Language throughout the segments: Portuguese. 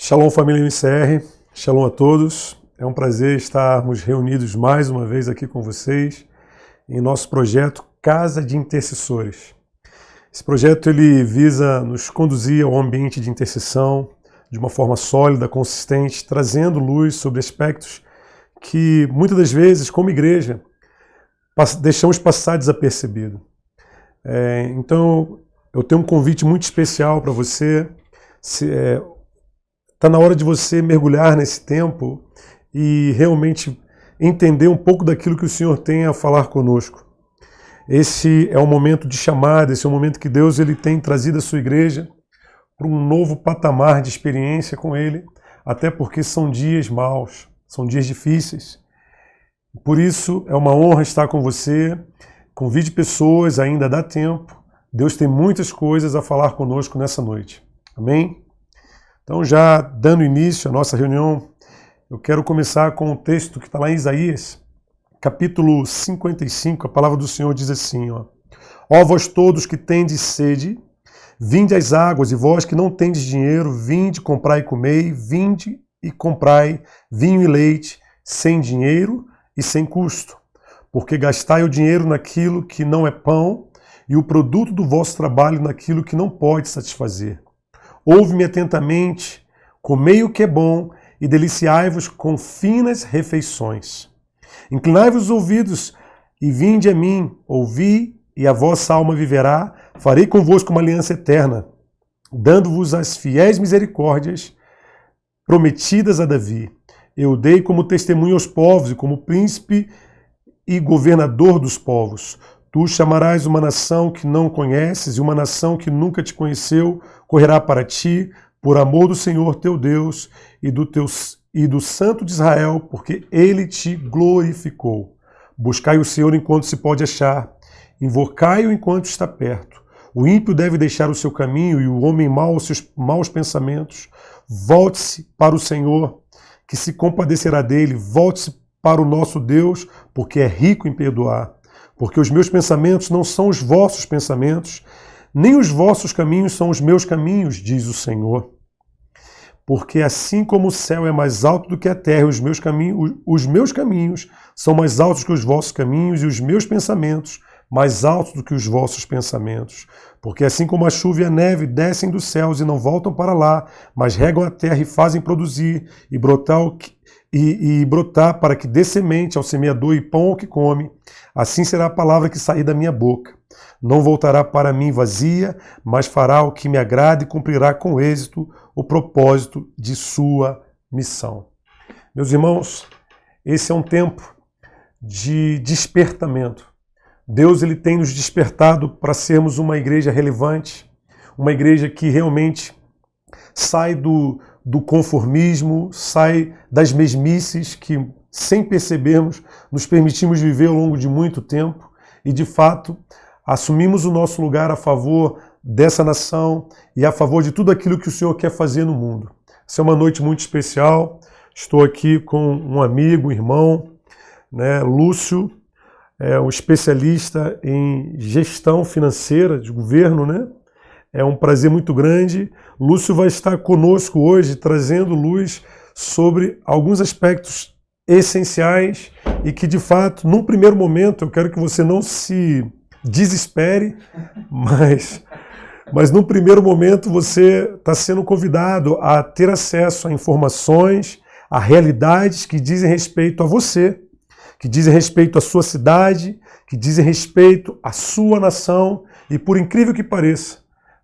Shalom, família MCR, shalom a todos. É um prazer estarmos reunidos mais uma vez aqui com vocês em nosso projeto Casa de Intercessores. Esse projeto ele visa nos conduzir ao ambiente de intercessão de uma forma sólida, consistente, trazendo luz sobre aspectos que muitas das vezes, como igreja, deixamos passar desapercebido. Então, eu tenho um convite muito especial para você. Está na hora de você mergulhar nesse tempo e realmente entender um pouco daquilo que o Senhor tem a falar conosco. Esse é um momento de chamada, esse é um momento que Deus ele tem trazido a sua igreja para um novo patamar de experiência com Ele, até porque são dias maus, são dias difíceis. Por isso, é uma honra estar com você. Convide pessoas, ainda dá tempo. Deus tem muitas coisas a falar conosco nessa noite. Amém? Então, já dando início à nossa reunião, eu quero começar com o texto que está lá em Isaías, capítulo 55. A palavra do Senhor diz assim, ó vós todos que tendes sede, vinde às águas, e vós que não tendes dinheiro, vinde, comprai e comei, vinde e comprai vinho e leite, sem dinheiro e sem custo. Porque gastai o dinheiro naquilo que não é pão, e o produto do vosso trabalho naquilo que não pode satisfazer. Ouve-me atentamente, comei o que é bom, e deliciai-vos com finas refeições. Inclinai-vos os ouvidos, e vinde a mim, ouvi, e a vossa alma viverá. Farei convosco uma aliança eterna, dando-vos as fiéis misericórdias prometidas a Davi. Eu dei como testemunho aos povos, e como príncipe e governador dos povos. Tu chamarás uma nação que não conheces, e uma nação que nunca te conheceu correrá para ti, por amor do Senhor teu Deus e do Santo de Israel, porque ele te glorificou. Buscai o Senhor enquanto se pode achar, invocai-o enquanto está perto. O ímpio deve deixar o seu caminho e o homem mau os seus maus pensamentos. Volte-se para o Senhor, que se compadecerá dele. Volte-se para o nosso Deus, porque é rico em perdoar. Porque os meus pensamentos não são os vossos pensamentos, nem os vossos caminhos são os meus caminhos, diz o Senhor. Porque assim como o céu é mais alto do que a terra, os meus caminhos são mais altos que os vossos caminhos, e os meus pensamentos mais altos do que os vossos pensamentos. Porque assim como a chuva e a neve descem dos céus e não voltam para lá, mas regam a terra e fazem produzir e brotar para que dê semente ao semeador e pão ao que come, assim será a palavra que sair da minha boca. Não voltará para mim vazia, mas fará o que me agrada e cumprirá com êxito o propósito de sua missão. Meus irmãos, esse é um tempo de despertamento. Deus ele tem nos despertado para sermos uma igreja relevante, uma igreja que realmente sai do conformismo, sai das mesmices que, sem percebermos, nos permitimos viver ao longo de muito tempo e, de fato, assumimos o nosso lugar a favor dessa nação e a favor de tudo aquilo que o Senhor quer fazer no mundo. Essa é uma noite muito especial. Estou aqui com um amigo, um irmão, Lúcio, um especialista em gestão financeira de governo, É um prazer muito grande. Lúcio vai estar conosco hoje, trazendo luz sobre alguns aspectos essenciais e que, de fato, num primeiro momento, eu quero que você não se desespere, mas num primeiro momento você está sendo convidado a ter acesso a informações, a realidades que dizem respeito a você, que dizem respeito à sua cidade, que dizem respeito à sua nação, e por incrível que pareça,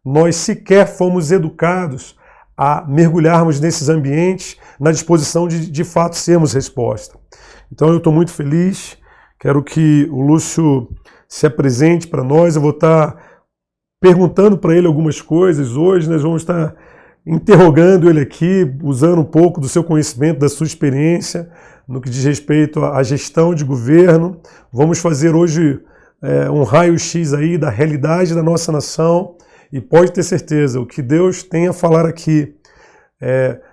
nós sequer fomos educados a mergulharmos nesses ambientes na disposição de fato sermos resposta. Então eu estou muito feliz, quero que o Lúcio se apresente para nós. Eu vou estar perguntando para ele algumas coisas hoje, nós vamos estar interrogando ele aqui, usando um pouco do seu conhecimento, da sua experiência no que diz respeito à gestão de governo. Vamos fazer hoje um raio-x aí da realidade da nossa nação. E pode ter certeza, o que Deus tem a falar aqui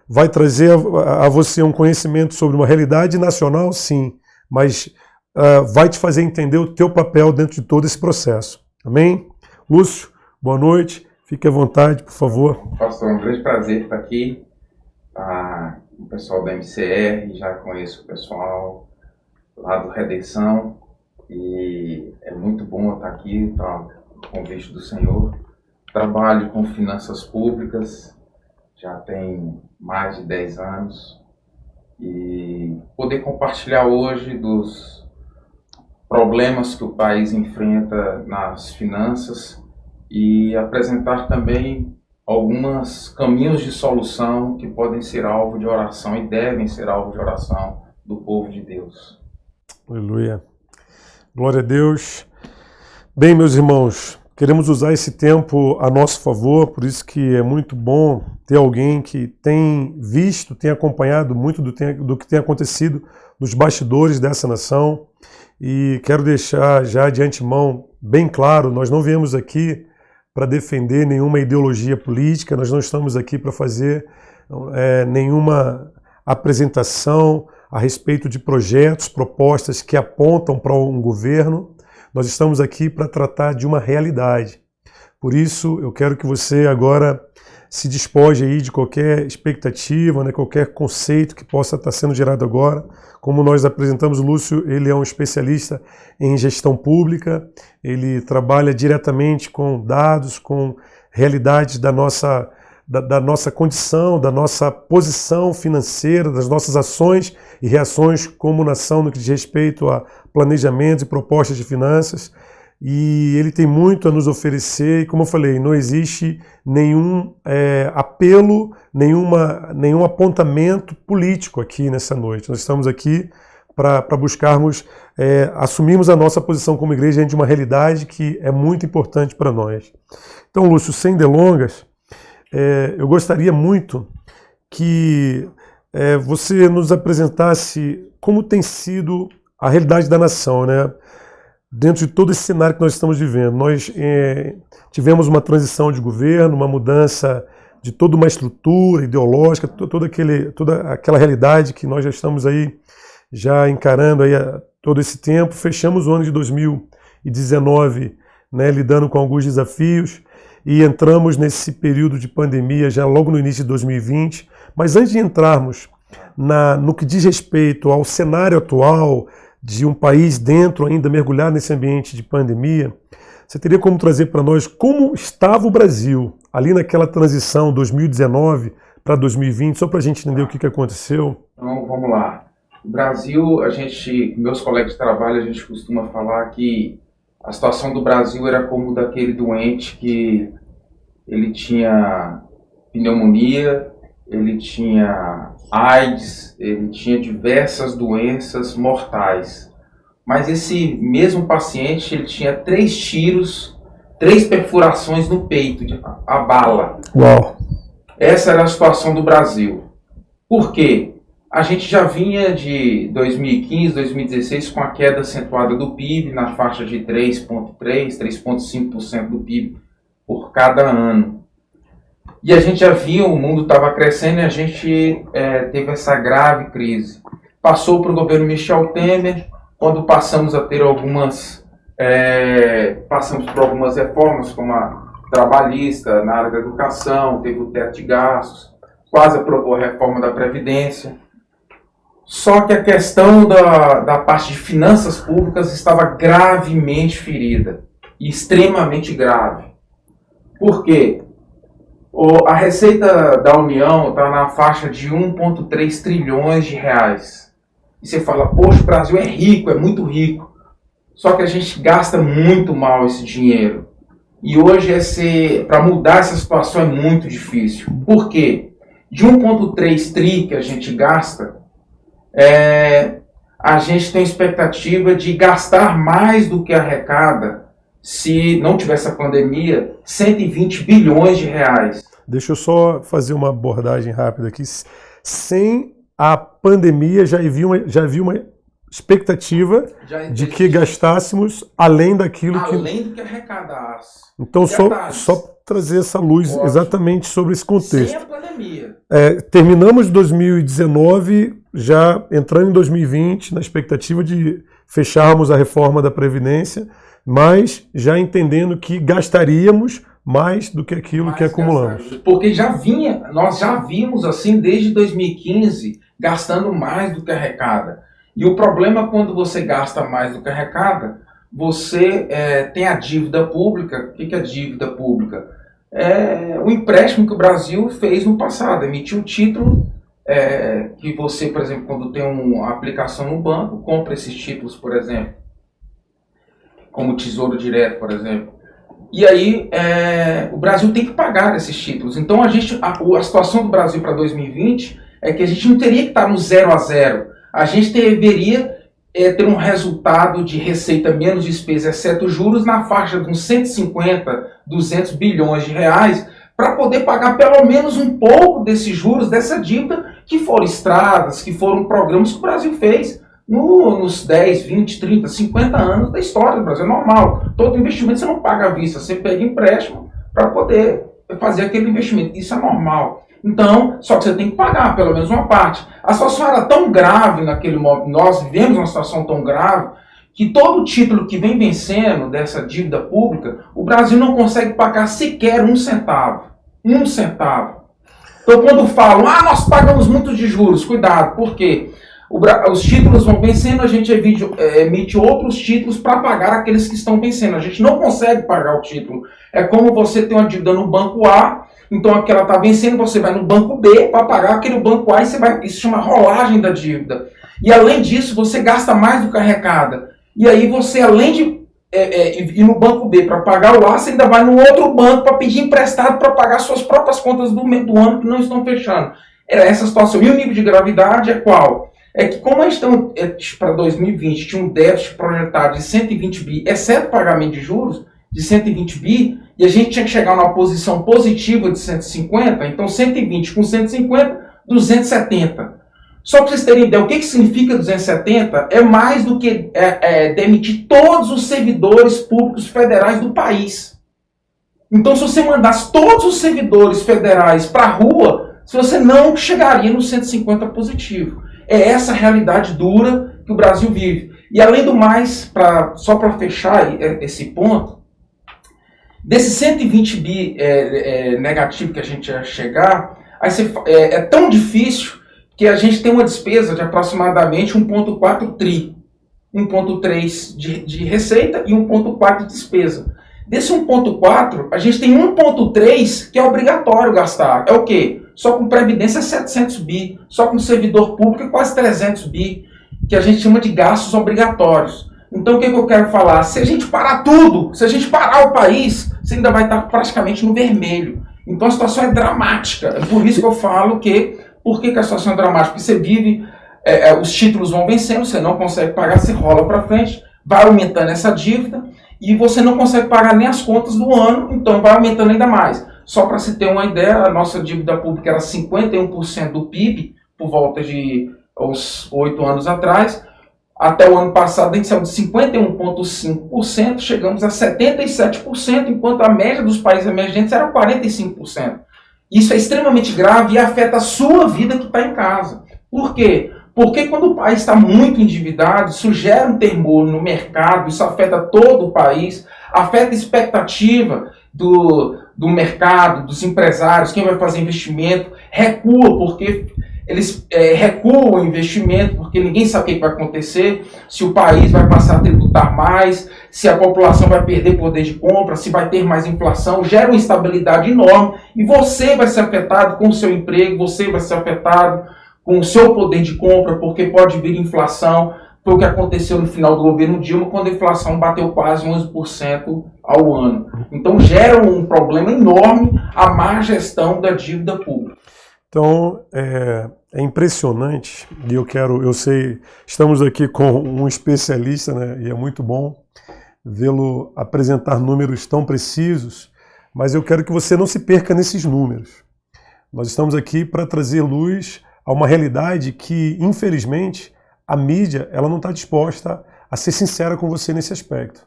vai trazer a você um conhecimento sobre uma realidade nacional, sim, mas vai te fazer entender o teu papel dentro de todo esse processo. Amém? Lúcio, boa noite. Fique à vontade, por favor. Pastor, é um grande prazer estar aqui O pessoal da MCR, já conheço o pessoal lá do Redenção, e é muito bom estar aqui, tá, o convite do Senhor. Trabalho com finanças públicas, já tem mais de 10 anos, e poder compartilhar hoje dos problemas que o país enfrenta nas finanças e apresentar também alguns caminhos de solução que podem ser alvo de oração e devem ser alvo de oração do povo de Deus. Aleluia. Glória a Deus. Bem, meus irmãos, queremos usar esse tempo a nosso favor, por isso que é muito bom ter alguém que tem visto, tem acompanhado muito do que tem acontecido nos bastidores dessa nação. E quero deixar já de antemão bem claro, nós não viemos aqui para defender nenhuma ideologia política, nós não estamos aqui para fazer nenhuma apresentação a respeito de projetos, propostas que apontam para um governo. Nós estamos aqui para tratar de uma realidade. Por isso, eu quero que você agora se despoje aí de qualquer expectativa, né, qualquer conceito que possa estar sendo gerado agora. Como nós apresentamos, o Lúcio, ele é um especialista em gestão pública, ele trabalha diretamente com dados, com realidades da nossa condição, da nossa posição financeira, das nossas ações e reações como nação no que diz respeito a planejamentos e propostas de finanças. E ele tem muito a nos oferecer, e como eu falei, não existe nenhum apelo, nenhum apontamento político aqui nessa noite. Nós estamos aqui para buscarmos, assumirmos a nossa posição como igreja diante de uma realidade que é muito importante para nós. Então, Lúcio, sem delongas, eu gostaria muito que você nos apresentasse como tem sido a realidade da nação, né? Dentro de todo esse cenário que nós estamos vivendo. Nós tivemos uma transição de governo, uma mudança de toda uma estrutura ideológica, toda aquela realidade que nós já estamos aí já encarando aí todo esse tempo. Fechamos o ano de 2019, né, lidando com alguns desafios, e entramos nesse período de pandemia já logo no início de 2020. Mas antes de entrarmos no que diz respeito ao cenário atual de um país dentro ainda mergulhado nesse ambiente de pandemia, você teria como trazer para nós como estava o Brasil ali naquela transição 2019 para 2020, só para a gente entender o que aconteceu? Então, vamos lá. O Brasil, meus colegas de trabalho, a gente costuma falar que a situação do Brasil era como daquele doente que ele tinha pneumonia, ele tinha AIDS, ele tinha diversas doenças mortais. Mas esse mesmo paciente, ele tinha 3 tiros, 3 perfurações no peito, a bala. Uau! Essa era a situação do Brasil. Por quê? A gente já vinha de 2015, 2016 com a queda acentuada do PIB na faixa de 3,3%, 3,5% do PIB por cada ano. E a gente já via, o mundo estava crescendo e a gente teve essa grave crise. Passou para o governo Michel Temer, quando passamos a ter passamos por algumas reformas, como a trabalhista na área da educação, teve o teto de gastos, quase aprovou a reforma da Previdência. Só que a questão da parte de finanças públicas estava gravemente ferida, e extremamente grave. Por quê? A receita da União está na faixa de 1,3 trilhões de reais. E você fala, poxa, o Brasil é rico, é muito rico. Só que a gente gasta muito mal esse dinheiro. E hoje para mudar essa situação é muito difícil. Por quê? De 1,3 tri que a gente gasta, a gente tem expectativa de gastar mais do que arrecada se não tivesse a pandemia, 120 bilhões de reais. Deixa eu só fazer uma abordagem rápida aqui. Sem a pandemia, já havia uma expectativa de que gastássemos além daquilo além do que arrecadasse. Então, só trazer essa luz exatamente sobre esse contexto. Sem a pandemia. Terminamos 2019, já entrando em 2020, na expectativa de fecharmos a reforma da Previdência, mas já entendendo que gastaríamos mais do que aquilo que acumulamos. Porque nós já vimos assim desde 2015 gastando mais do que arrecada. E o problema é quando você gasta mais do que arrecada, você tem a dívida pública. O que é dívida pública? É o empréstimo que o Brasil fez no passado, emitiu um título que você, por exemplo, quando tem uma aplicação no banco, compra esses títulos, por exemplo, como Tesouro Direto, por exemplo. E aí o Brasil tem que pagar esses títulos. Então a situação do Brasil para 2020 é que a gente não teria que estar no 0 a 0. A gente deveria ter um resultado de receita menos despesa, exceto juros, na faixa de uns 150, 200 bilhões de reais, para poder pagar pelo menos um pouco desses juros, dessa dívida, que foram estradas, que foram programas que o Brasil fez nos 10, 20, 30, 50 anos da história do Brasil. É normal. Todo investimento você não paga à vista, você pega empréstimo para poder fazer aquele investimento. Isso é normal. Então, só que você tem que pagar pelo menos uma parte. A situação era tão grave naquele momento, nós vivemos uma situação tão grave, que todo título que vem vencendo dessa dívida pública, o Brasil não consegue pagar sequer um centavo. Um centavo. Então, quando falam, nós pagamos muito de juros, cuidado, por quê? Os títulos vão vencendo, a gente emite outros títulos para pagar aqueles que estão vencendo. A gente não consegue pagar o título. É como você tem uma dívida no banco A, então aquela está vencendo, você vai no banco B para pagar aquele banco A e isso chama rolagem da dívida. E além disso, você gasta mais do que arrecada. E aí você, além de ir no banco B para pagar o A, você ainda vai no outro banco para pedir emprestado para pagar suas próprias contas do ano que não estão fechando. Era essa situação. E o nível de gravidade é qual? É que como a gente para 2020 tinha um déficit projetado de 120 bi, exceto pagamento de juros, de 120 bi, e a gente tinha que chegar numa posição positiva de 150, então 120 com 150, 270. Só para vocês terem ideia, o que significa 270? É mais do que demitir todos os servidores públicos federais do país. Então, se você mandasse todos os servidores federais para a rua, você não chegaria no 150 positivo. É essa a realidade dura que o Brasil vive. E além do mais, só para fechar esse ponto, desses 120 bi negativo que a gente ia chegar, é tão difícil que a gente tem uma despesa de aproximadamente 1,4 tri. 1,3 de receita e 1,4 de despesa. Desse 1,4, a gente tem 1,3 que é obrigatório gastar. É o quê? Só com previdência é 700 bi, só com servidor público é quase 300 bi, que a gente chama de gastos obrigatórios. Então o que eu quero falar? Se a gente parar tudo, se a gente parar o país, você ainda vai estar praticamente no vermelho. Então a situação é dramática. É por isso que eu falo por que a situação é dramática? Porque você vive, os títulos vão vencendo, você não consegue pagar, você rola para frente, vai aumentando essa dívida e você não consegue pagar nem as contas do ano, então vai aumentando ainda mais. Só para se ter uma ideia, a nossa dívida pública era 51% do PIB, por volta de uns 8 anos atrás. Até o ano passado a gente saiu de 51,5%, chegamos a 77%, enquanto a média dos países emergentes era 45%. Isso é extremamente grave e afeta a sua vida que está em casa. Por quê? Porque quando o país está muito endividado, isso gera um temor no mercado, isso afeta todo o país, afeta a expectativa do mercado, dos empresários, quem vai fazer investimento, recua, porque eles recuam o investimento, porque ninguém sabe o que vai acontecer, se o país vai passar a tributar mais, se a população vai perder poder de compra, se vai ter mais inflação, gera uma instabilidade enorme, e você vai ser afetado com o seu emprego, você vai ser afetado com o seu poder de compra, porque pode vir inflação. Foi o que aconteceu no final do governo Dilma, quando a inflação bateu quase 11% ao ano. Então gera um problema enorme a má gestão da dívida pública. Então é impressionante, e eu sei, estamos aqui com um especialista, né, e é muito bom vê-lo apresentar números tão precisos, mas eu quero que você não se perca nesses números. Nós estamos aqui para trazer luz a uma realidade que, infelizmente, a mídia ela não está disposta a ser sincera com você nesse aspecto.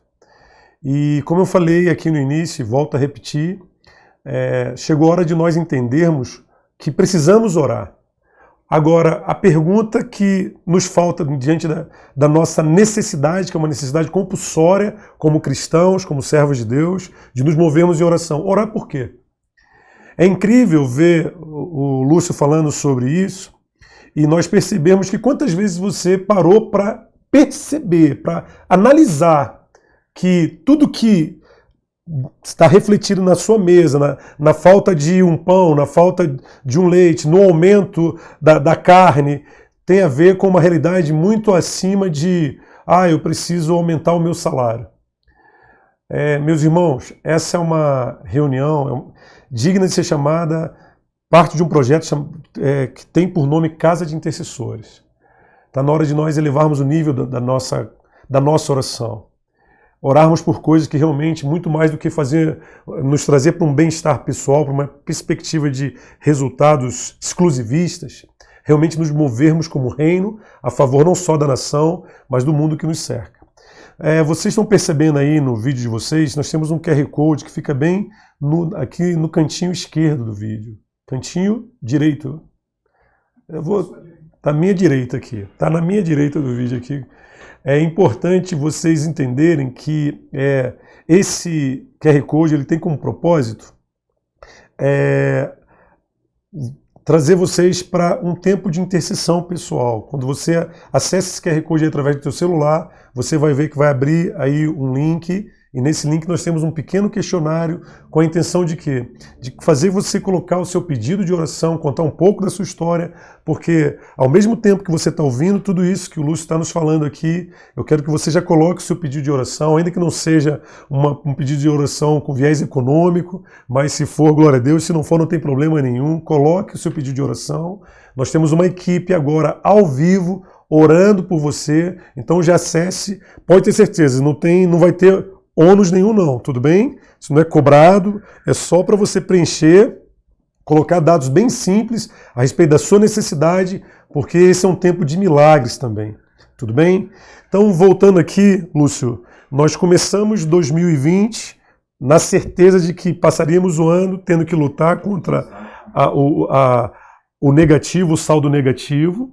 E como eu falei aqui no início, volto a repetir, chegou a hora de nós entendermos que precisamos orar. Agora, a pergunta que nos falta diante da nossa necessidade, que é uma necessidade compulsória, como cristãos, como servos de Deus, de nos movermos em oração. Orar por quê? É incrível ver o Lúcio falando sobre isso e nós percebemos que quantas vezes você parou para perceber, para analisar que tudo que está refletido na sua mesa, na falta de um pão, na falta de um leite, no aumento da carne, tem a ver com uma realidade muito acima de eu preciso aumentar o meu salário. Meus irmãos, essa é uma reunião digna de ser chamada parte de um projeto que tem por nome Casa de Intercessores. Está na hora de nós elevarmos o nível da nossa oração. Orarmos por coisas que realmente, muito mais do que nos trazer para um bem-estar pessoal, para uma perspectiva de resultados exclusivistas, realmente nos movermos como reino, a favor não só da nação, mas do mundo que nos cerca. Vocês estão percebendo aí no vídeo de vocês, nós temos um QR Code que fica bem aqui no cantinho esquerdo do vídeo. Cantinho direito. Tá à minha direita aqui. Tá na minha direita do vídeo aqui. É importante vocês entenderem que esse QR Code ele tem como propósito trazer vocês para um tempo de intercessão pessoal. Quando você acessa esse QR Code através do seu celular, você vai ver que vai abrir aí um link, e nesse link nós temos um pequeno questionário com a intenção de quê? De fazer você colocar o seu pedido de oração, contar um pouco da sua história, porque ao mesmo tempo que você está ouvindo tudo isso que o Lúcio está nos falando aqui, eu quero que você já coloque o seu pedido de oração, ainda que não seja um pedido de oração com viés econômico, mas se for, glória a Deus, se não for, não tem problema nenhum, coloque o seu pedido de oração. Nós temos uma equipe agora ao vivo, orando por você, então já acesse, pode ter certeza, não vai ter ônus nenhum não, tudo bem? Isso não é cobrado, é só para você preencher, colocar dados bem simples a respeito da sua necessidade, porque esse é um tempo de milagres também, tudo bem? Então, voltando aqui, Lúcio, nós começamos 2020 na certeza de que passaríamos o ano tendo que lutar contra o negativo, o saldo negativo,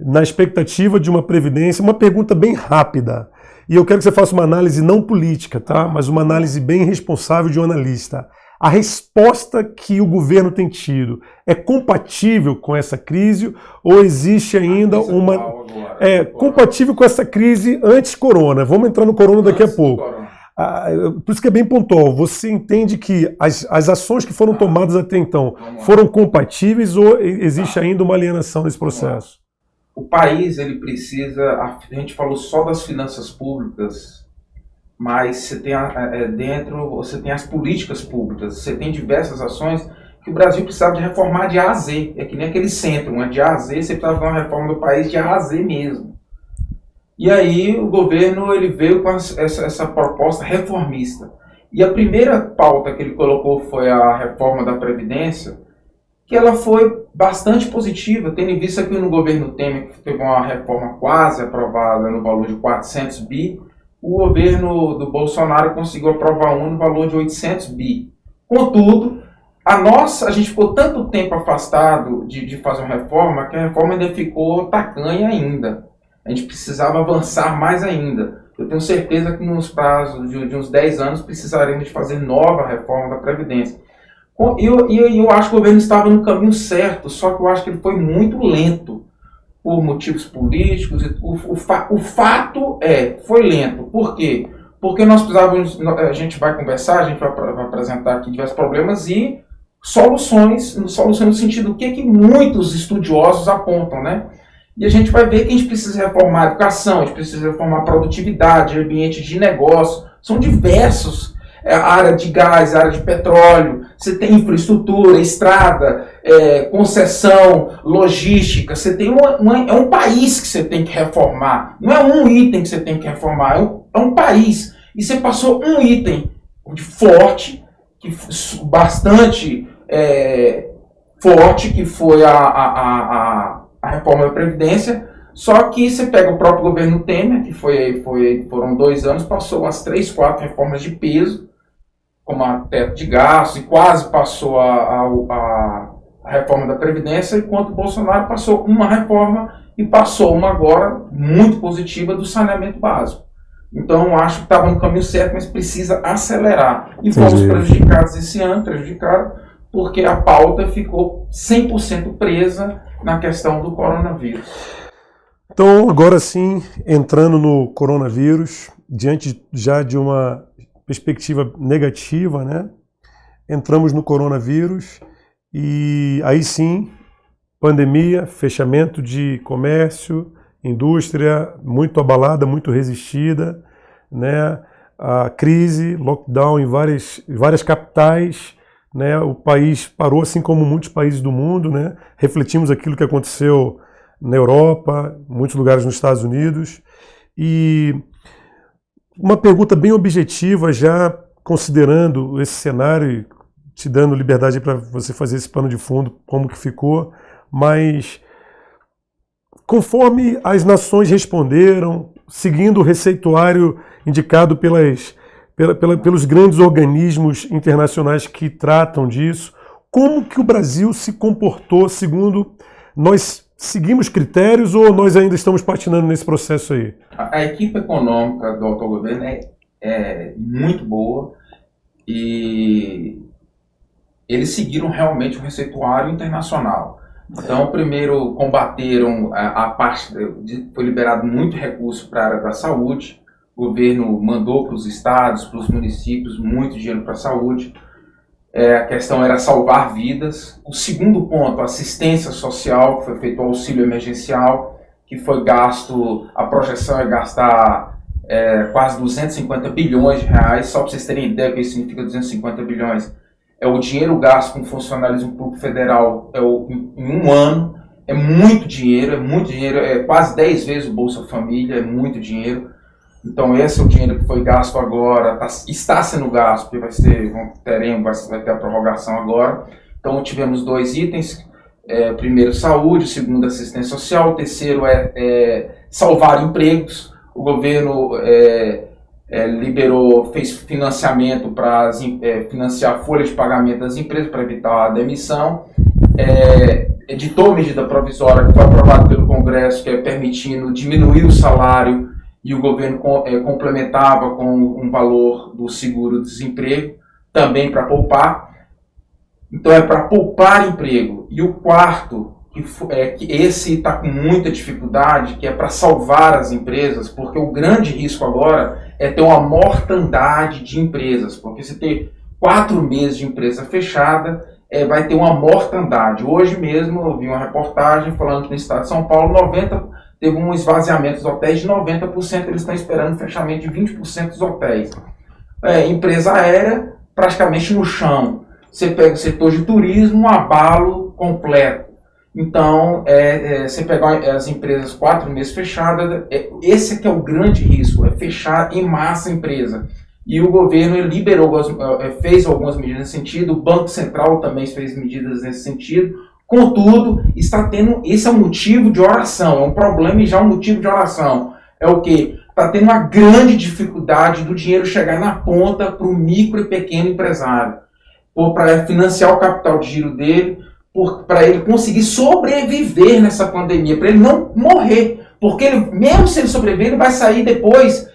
na expectativa de uma previdência. Uma pergunta bem rápida, e eu quero que você faça uma análise não política, tá? Mas uma análise bem responsável de um analista. A resposta que o governo tem tido é compatível com essa crise ou existe ainda uma... compatível com essa crise antes corona? Vamos entrar no corona daqui a pouco. Por isso que é bem pontual. Você entende que as ações que foram tomadas até então foram compatíveis ou existe ainda uma alienação nesse processo? O país, ele precisa, a gente falou só das finanças públicas, mas você tem você tem as políticas públicas, você tem diversas ações que o Brasil precisava de reformar de A a Z. É que nem aquele centro, de A a Z, você precisava de uma reforma do país de A a Z mesmo. E aí o governo ele veio com essa proposta reformista. E a primeira pauta que ele colocou foi a reforma da Previdência, que ela foi bastante positiva, tendo em vista que no governo Temer, que teve uma reforma quase aprovada no valor de 400 bi, o governo do Bolsonaro conseguiu aprovar no valor de 800 bi. Contudo, a gente ficou tanto tempo afastado de fazer uma reforma, que a reforma ainda ficou tacanha ainda. A gente precisava avançar mais ainda. Eu tenho certeza que nos prazos de uns 10 anos precisaremos de fazer nova reforma da Previdência. E eu acho que o governo estava no caminho certo, só que eu acho que ele foi muito lento por motivos políticos. O fato foi lento. Por quê? Porque nós precisávamos, a gente vai conversar, a gente vai apresentar aqui diversos problemas e soluções no sentido do que muitos estudiosos apontam, né? E a gente vai ver que a gente precisa reformar a educação, a gente precisa reformar a produtividade, ambiente de negócio, são diversos. A área de gás, a área de petróleo, você tem infraestrutura, estrada, concessão, logística, você tem é um país que você tem que reformar, não é um item que você tem que reformar, é um país. E você passou um item de forte, bastante forte, que foi a reforma da Previdência. Só que você pega o próprio governo Temer, que foram 2 anos, passou as 3, 4 reformas de peso, como a teto de gastos, e quase passou a reforma da Previdência, enquanto o Bolsonaro passou uma reforma e passou uma agora muito positiva do saneamento básico. Então, eu acho que estava no caminho certo, mas precisa acelerar. E fomos prejudicados esse ano, porque a pauta ficou 100% presa na questão do coronavírus. Então, agora sim, entrando no coronavírus, diante já de uma perspectiva negativa, né? Entramos no coronavírus e aí sim, pandemia, fechamento de comércio, indústria muito abalada, muito resistida, né? A crise, lockdown em várias capitais, né? O país parou, assim como muitos países do mundo, né? Refletimos aquilo que aconteceu na Europa, em muitos lugares nos Estados Unidos. E uma pergunta bem objetiva, já considerando esse cenário, te dando liberdade para você fazer esse pano de fundo, como que ficou, mas conforme as nações responderam, seguindo o receituário indicado pelos grandes organismos internacionais que tratam disso, como que o Brasil se comportou segundo nós seguimos critérios ou nós ainda estamos patinando nesse processo aí? A equipe econômica do autogoverno é muito boa e eles seguiram realmente o receituário internacional. Então, primeiro combateram a parte, foi liberado muito recurso para a área da saúde, o governo mandou para os estados, para os municípios, muito dinheiro para a saúde. A questão era salvar vidas. O segundo ponto, assistência social, que foi feito o auxílio emergencial, que foi gasto, a projeção é gastar quase 250 bilhões de reais, só para vocês terem ideia do que isso significa 250 bilhões. É o dinheiro gasto com funcionalismo público federal em um ano, é muito dinheiro, é quase 10 vezes o Bolsa Família, é muito dinheiro. Então esse é o dinheiro que foi gasto agora, está sendo gasto, porque vai ter a prorrogação agora. Então tivemos 2 itens, primeiro saúde, segundo assistência social, o terceiro salvar empregos. O governo fez financiamento para financiar a folha de pagamento das empresas para evitar a demissão, editou medida provisória que foi aprovada pelo Congresso, que é permitindo diminuir o salário e o governo complementava com um valor do seguro-desemprego, também para poupar. Então é para poupar emprego. E o quarto, que esse está com muita dificuldade, que é para salvar as empresas, porque o grande risco agora é ter uma mortandade de empresas, porque se ter 4 meses de empresa fechada, vai ter uma mortandade. Hoje mesmo eu vi uma reportagem falando que no estado de São Paulo teve um esvaziamento dos hotéis de 90%, eles estão esperando um fechamento de 20% dos hotéis. Empresa aérea, praticamente no chão. Você pega o setor de turismo, um abalo completo. Então, você pegar as empresas 4 meses fechadas, esse que é o grande risco, fechar em massa a empresa. E o governo fez algumas medidas nesse sentido, o Banco Central também fez medidas nesse sentido. Contudo, esse é um motivo de oração, é um problema e já um motivo de oração. É o quê? Está tendo uma grande dificuldade do dinheiro chegar na ponta para o micro e pequeno empresário, para financiar o capital de giro dele, para ele conseguir sobreviver nessa pandemia, para ele não morrer, porque mesmo se ele sobreviver, ele vai sair depois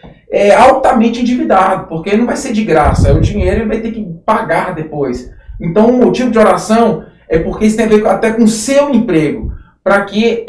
altamente endividado, porque ele não vai ser de graça, o dinheiro ele vai ter que pagar depois. Então o motivo de oração é porque isso tem a ver até com o seu emprego, para que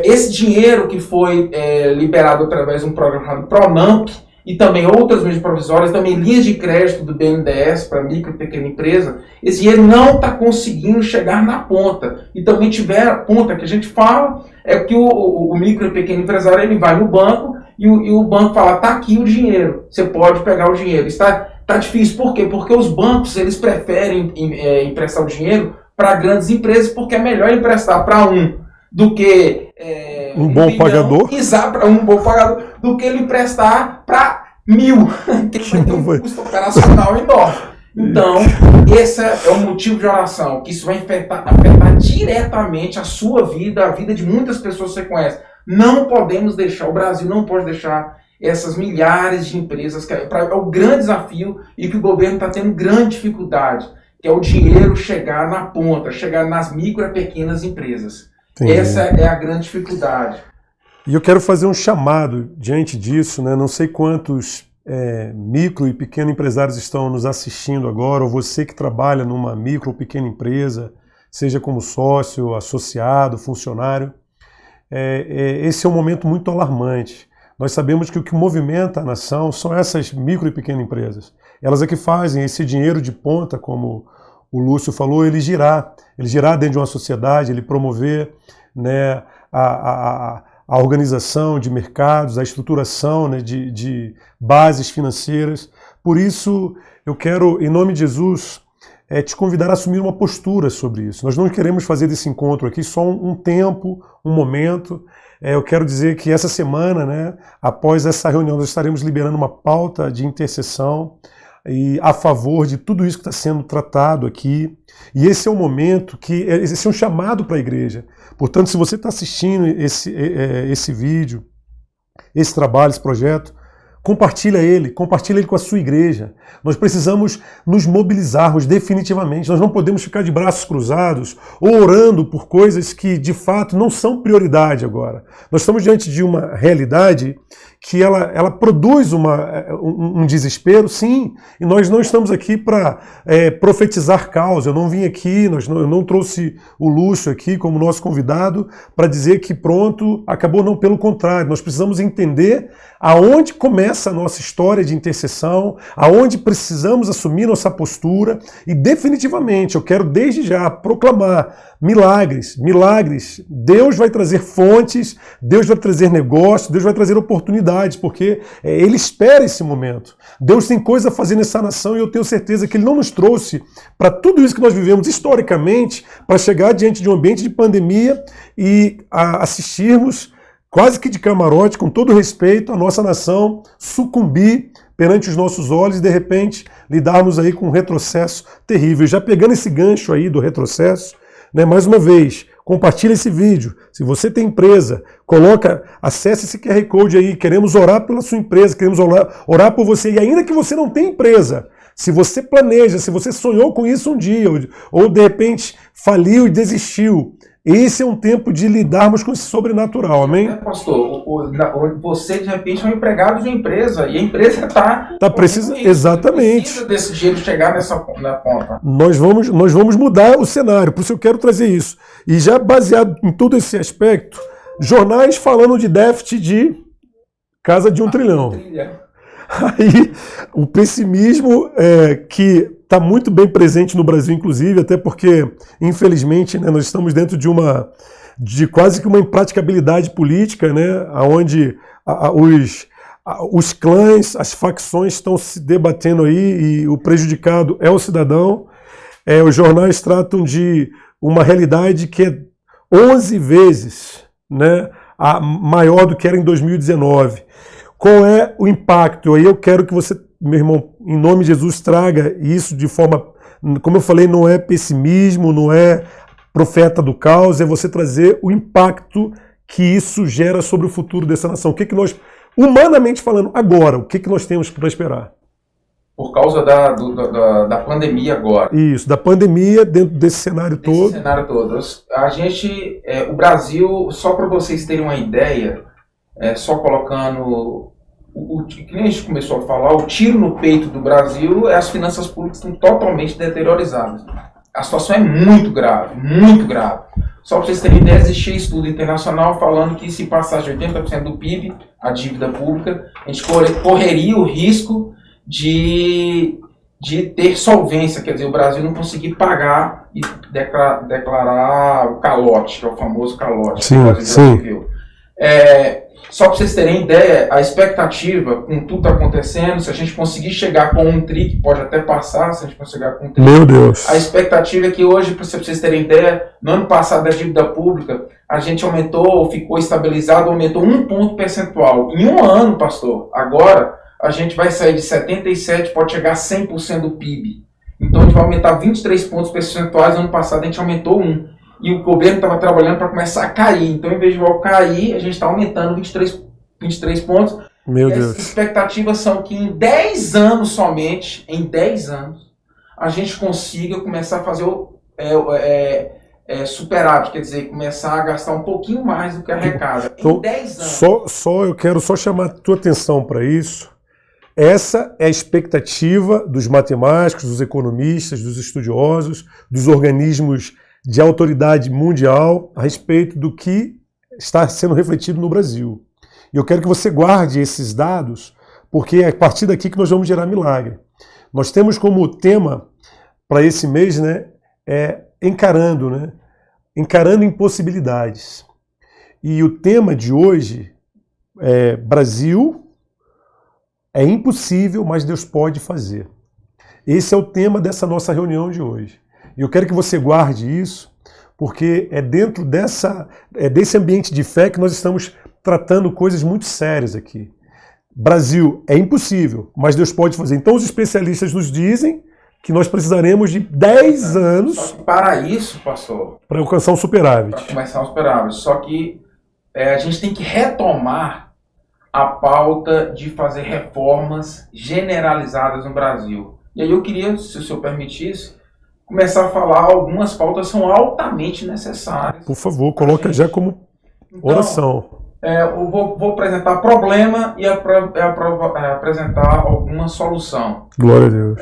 esse dinheiro que foi liberado através de um programa chamado PRONAMP, e também outras medidas provisórias, também linhas de crédito do BNDES para micro e pequena empresa, esse dinheiro não está conseguindo chegar na ponta. E também tiver a ponta que a gente fala, é que o micro e pequeno empresário ele vai no banco e o banco fala, está aqui o dinheiro, você pode pegar o dinheiro. Está difícil, por quê? Porque os bancos eles preferem emprestar o dinheiro para grandes empresas, porque é melhor emprestar para do que um bom pagador. Para um bom pagador, do que ele emprestar para 1.000, que vai ter um custo operacional enorme. Então, esse é o motivo de oração, que isso vai afetar diretamente a sua vida, a vida de muitas pessoas que você conhece. Não podemos deixar, o Brasil não pode deixar essas milhares de empresas, que é o grande desafio e que o governo está tendo grande dificuldade, que é o dinheiro chegar na ponta, chegar nas micro e pequenas empresas. Entendi. Essa é a grande dificuldade. E eu quero fazer um chamado diante disso, né? Não sei quantos micro e pequenos empresários estão nos assistindo agora, ou você que trabalha numa micro ou pequena empresa, seja como sócio, associado, funcionário. Esse é um momento muito alarmante. Nós sabemos que o que movimenta a nação são essas micro e pequenas empresas. Elas é que fazem esse dinheiro de ponta, como o Lúcio falou, ele girar dentro de uma sociedade, ele promover, né, a organização de mercados, a estruturação, né, de bases financeiras. Por isso, eu quero, em nome de Jesus, te convidar a assumir uma postura sobre isso. Nós não queremos fazer desse encontro aqui só um tempo, um momento. Eu quero dizer que essa semana, né, após essa reunião, nós estaremos liberando uma pauta de intercessão e a favor de tudo isso que está sendo tratado aqui. E esse é um momento esse é um chamado para a igreja. Portanto, se você está assistindo esse vídeo, esse trabalho, esse projeto, compartilha ele com a sua igreja. Nós precisamos nos mobilizarmos definitivamente. Nós não podemos ficar de braços cruzados ou orando por coisas que, de fato, não são prioridade agora. Nós estamos diante de uma realidade que ela produz um desespero, sim, e nós não estamos aqui para profetizar caos. Eu não vim aqui, eu não trouxe o Lúcio aqui como nosso convidado para dizer que pronto, acabou. Não, pelo contrário, nós precisamos entender aonde começa a nossa história de intercessão, aonde precisamos assumir nossa postura e definitivamente eu quero desde já proclamar milagres. Deus vai trazer fontes, Deus vai trazer negócio, Deus vai trazer oportunidades, porque Ele espera esse momento. Deus tem coisa a fazer nessa nação e eu tenho certeza que Ele não nos trouxe para tudo isso que nós vivemos historicamente, para chegar diante de um ambiente de pandemia e assistirmos quase que de camarote, com todo respeito, a nossa nação sucumbir perante os nossos olhos e, de repente, lidarmos aí com um retrocesso terrível. Já pegando esse gancho aí do retrocesso, né, mais uma vez, compartilha esse vídeo. Se você tem empresa, acesse esse QR Code aí. Queremos orar pela sua empresa, queremos orar por você. E ainda que você não tenha empresa, se você planeja, se você sonhou com isso um dia, ou de repente faliu e desistiu, esse é um tempo de lidarmos com esse sobrenatural, amém? Pastor, você de repente é um empregado de uma empresa e a empresa precisa, exatamente, precisa desse dinheiro chegar na ponta. Nós vamos mudar o cenário, por isso eu quero trazer isso. E já baseado em todo esse aspecto, jornais falando de déficit de casa de 1 trilhão. Aí o pessimismo que está muito bem presente no Brasil, inclusive, até porque, infelizmente, né, nós estamos dentro de quase que uma impraticabilidade política, né, onde os clãs, as facções estão se debatendo aí e o prejudicado é o cidadão. Os jornais tratam de uma realidade que é 11 vezes, né, maior do que era em 2019. Qual é o impacto? Aí eu quero que você, meu irmão, em nome de Jesus, traga isso de forma, como eu falei, não é pessimismo, não é profeta do caos, é você trazer o impacto que isso gera sobre o futuro dessa nação. O que nós, humanamente falando, agora, o que nós temos para esperar? Por causa da pandemia agora. Isso, da pandemia, dentro desse cenário todo. Esse cenário todo. O Brasil, só para vocês terem uma ideia, só colocando o que a gente começou a falar, o tiro no peito do Brasil, as finanças públicas estão totalmente deteriorizadas. A situação é muito grave, muito grave. Só para vocês terem ideia, existia estudo internacional falando que se passasse de 80% do PIB, a dívida pública, a gente correria o risco de ter solvência, quer dizer, o Brasil não conseguir pagar e declarar o calote, que é o famoso calote que o Brasil já viveu. Só para vocês terem ideia, a expectativa com tudo acontecendo, se a gente conseguir chegar com um tri, que pode até passar, se a gente conseguir chegar com um tri, meu Deus. A expectativa é que hoje, para vocês terem ideia, no ano passado a dívida pública, a gente aumentou, ficou estabilizado, aumentou 1 ponto percentual. Em um ano, pastor, agora a gente vai sair de 77%, pode chegar a 100% do PIB. Então a gente vai aumentar 23 pontos percentuais, no ano passado a gente aumentou 1. E o governo estava trabalhando para começar a cair. Então, em vez de cair, a gente está aumentando 23 pontos. Meu Deus. As expectativas são que em 10 anos somente, em 10 anos, a gente consiga começar a fazer superávit, quer dizer, começar a gastar um pouquinho mais do que arrecada. Então, em 10 anos. Eu quero só chamar a tua atenção para isso. Essa é a expectativa dos matemáticos, dos economistas, dos estudiosos, dos organismos de autoridade mundial a respeito do que está sendo refletido no Brasil. E eu quero que você guarde esses dados, porque é a partir daqui que nós vamos gerar milagre. Nós temos como tema para esse mês, né, encarando impossibilidades. E o tema de hoje é Brasil é impossível, mas Deus pode fazer. Esse é o tema dessa nossa reunião de hoje. E eu quero que você guarde isso, porque é dentro desse ambiente de fé que nós estamos tratando coisas muito sérias aqui. Brasil é impossível, mas Deus pode fazer. Então os especialistas nos dizem que nós precisaremos de 10 anos... Só que para isso, pastor... Para alcançar um superávit. Para começar um superávit. Só que a gente tem que retomar a pauta de fazer reformas generalizadas no Brasil. E aí eu queria, se o senhor permitisse, começar a falar algumas pautas que são altamente necessárias. Por favor, coloca já como oração. Eu vou apresentar problema e apresentar alguma solução. Glória a Deus.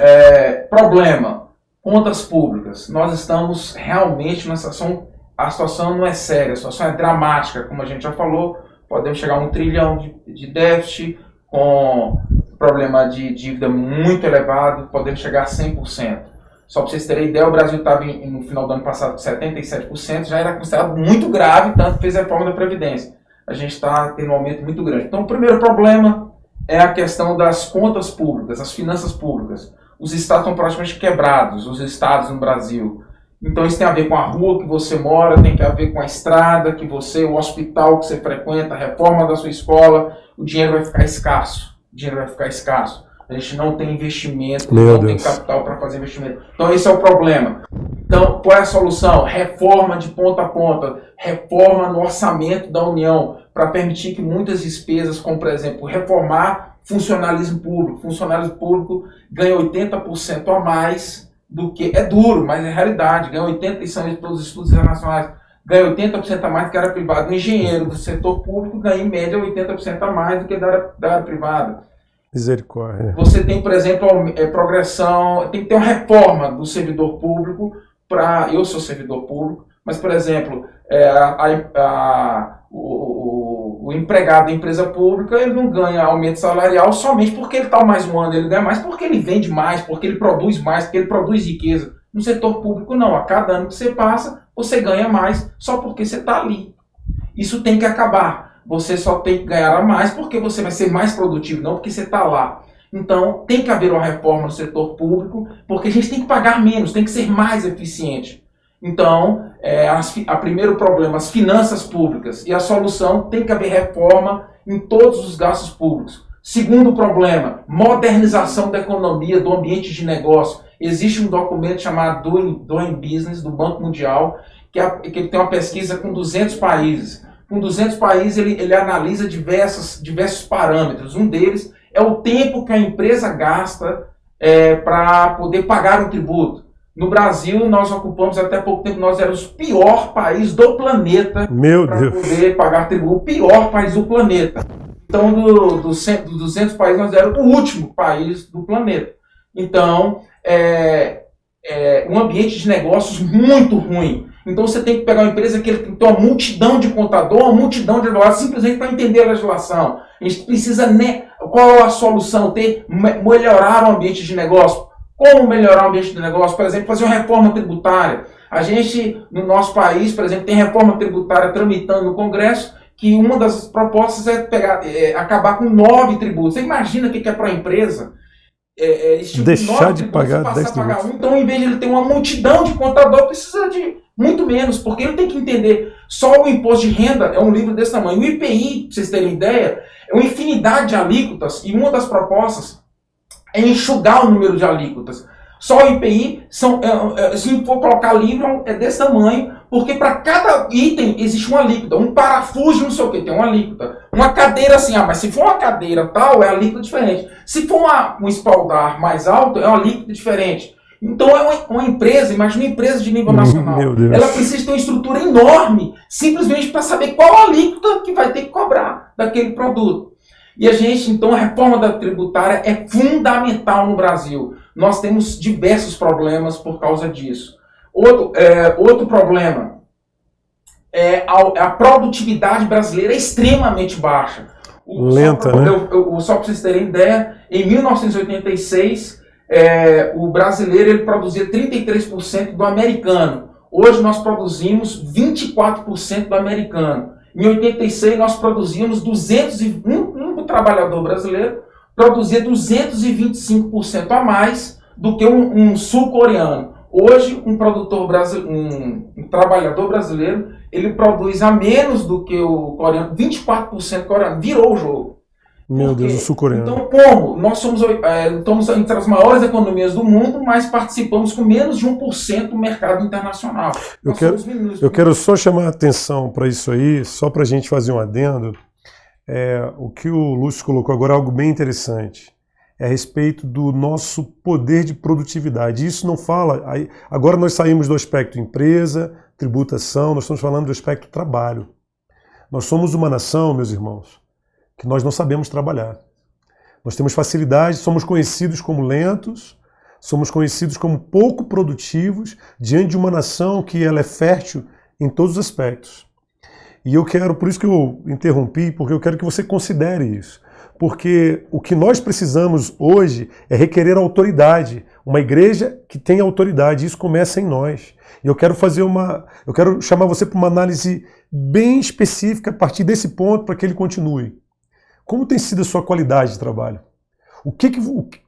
Problema, contas públicas. Nós estamos realmente numa situação, a situação não é séria, a situação é dramática, como a gente já falou. Podemos chegar a 1 trilhão de déficit, com problema de dívida muito elevado, podemos chegar a 100%. Só para vocês terem ideia, o Brasil estava no final do ano passado com 77%, já era considerado muito grave, tanto que fez a reforma da Previdência. A gente está tendo um aumento muito grande. Então, o primeiro problema é a questão das contas públicas, as finanças públicas. Os estados estão praticamente quebrados, os estados no Brasil. Então isso tem a ver com a rua que você mora, tem a ver com a estrada que você, o hospital que você frequenta, a reforma da sua escola, o dinheiro vai ficar escasso. A gente não tem investimento, tem capital para fazer investimento. Então esse é o problema. Então qual é a solução? Reforma de ponta a ponta, reforma no orçamento da União, para permitir que muitas despesas, como por exemplo, reformar funcionalismo público. Funcionário público ganha 80% a mais do que... É duro, mas é realidade. Ganha 80%, isso são todos os estudos internacionais. Ganha 80% a mais do que a área privada. O engenheiro do setor público ganha em média 80% a mais do que da área privada. Misericórdia. Você tem, por exemplo, progressão... Tem que ter uma reforma do servidor público para... Eu sou servidor público, mas, por exemplo, o empregado da empresa pública, ele não ganha aumento salarial somente porque ele está mais um ano, ele ganha mais porque ele vende mais, porque ele produz mais, porque ele produz riqueza. No setor público, não. A cada ano que você passa, você ganha mais só porque você está ali. Isso tem que acabar. Você só tem que ganhar mais porque você vai ser mais produtivo, não porque você está lá. Então, tem que haver uma reforma no setor público, porque a gente tem que pagar menos, tem que ser mais eficiente. Então, a primeiro problema, as finanças públicas. E a solução, tem que haver reforma em todos os gastos públicos. Segundo problema, modernização da economia, do ambiente de negócio. Existe um documento chamado Doing Business, do Banco Mundial, que ele tem uma pesquisa com 200 países. Com 200 países, ele analisa diversos parâmetros. Um deles é o tempo que a empresa gasta para poder pagar um tributo. No Brasil, nós ocupamos até pouco tempo, nós éramos o pior país do planeta para poder pagar tributo. O pior país do planeta. Então, dos 200 países, nós éramos o último país do planeta. Então, um ambiente de negócios muito ruim. Então, você tem que pegar uma empresa que tem uma multidão de contador, uma multidão de advogados, simplesmente para entender a legislação. A gente precisa, qual é a solução? Melhorar o ambiente de negócio. Como melhorar o ambiente de negócio? Por exemplo, fazer uma reforma tributária. A gente, no nosso país, por exemplo, tem reforma tributária tramitando no Congresso, que uma das propostas é acabar com 9 tributos. Você imagina o que é para a empresa? Deixar de pagar 10 tributos. Então, em vez de ele ter uma multidão de contador, precisa de muito menos, porque ele tem que entender. Só o imposto de renda é um livro desse tamanho. O IPI, para vocês terem ideia, é uma infinidade de alíquotas, e uma das propostas é enxugar o número de alíquotas. Só o IPI, se for colocar livro, é desse tamanho, porque para cada item existe uma alíquota. Um parafuso, não sei o que, tem uma alíquota. Uma cadeira assim, mas se for uma cadeira tal, é alíquota diferente. Se for um espaldar mais alto, é uma alíquota diferente. Então é uma empresa, imagina uma empresa de nível nacional. Ela precisa ter uma estrutura enorme, simplesmente para saber qual a alíquota que vai ter que cobrar daquele produto. E a gente, então, a reforma da tributária é fundamental no Brasil. Nós temos diversos problemas por causa disso. Outro problema é a produtividade brasileira é extremamente baixa. Lenta, né? Só para vocês terem ideia, em 1986, o brasileiro ele produzia 33% do americano. Hoje nós produzimos 24% do americano. Em 86 nós produzíamos um trabalhador brasileiro produzia 225% a mais do que um sul-coreano. Hoje um trabalhador brasileiro ele produz a menos do que o coreano, 24% coreano, virou o jogo. Meu Deus, o sul-coreano. Então, como? Nós estamos entre as maiores economias do mundo, mas participamos com menos de 1% do mercado internacional. Eu quero só chamar a atenção para isso aí, só para a gente fazer um adendo. O que o Lúcio colocou agora é algo bem interessante. É a respeito do nosso poder de produtividade. Isso não fala... Agora nós saímos do aspecto empresa, tributação, nós estamos falando do aspecto trabalho. Nós somos uma nação, meus irmãos, que nós não sabemos trabalhar. Nós temos facilidade, somos conhecidos como lentos, somos conhecidos como pouco produtivos diante de uma nação que ela é fértil em todos os aspectos. E eu quero, por isso que eu interrompi, porque eu quero que você considere isso. Porque o que nós precisamos hoje é requerer autoridade, uma igreja que tenha autoridade, isso começa em nós. E eu quero chamar você para uma análise bem específica a partir desse ponto para que ele continue. Como tem sido a sua qualidade de trabalho?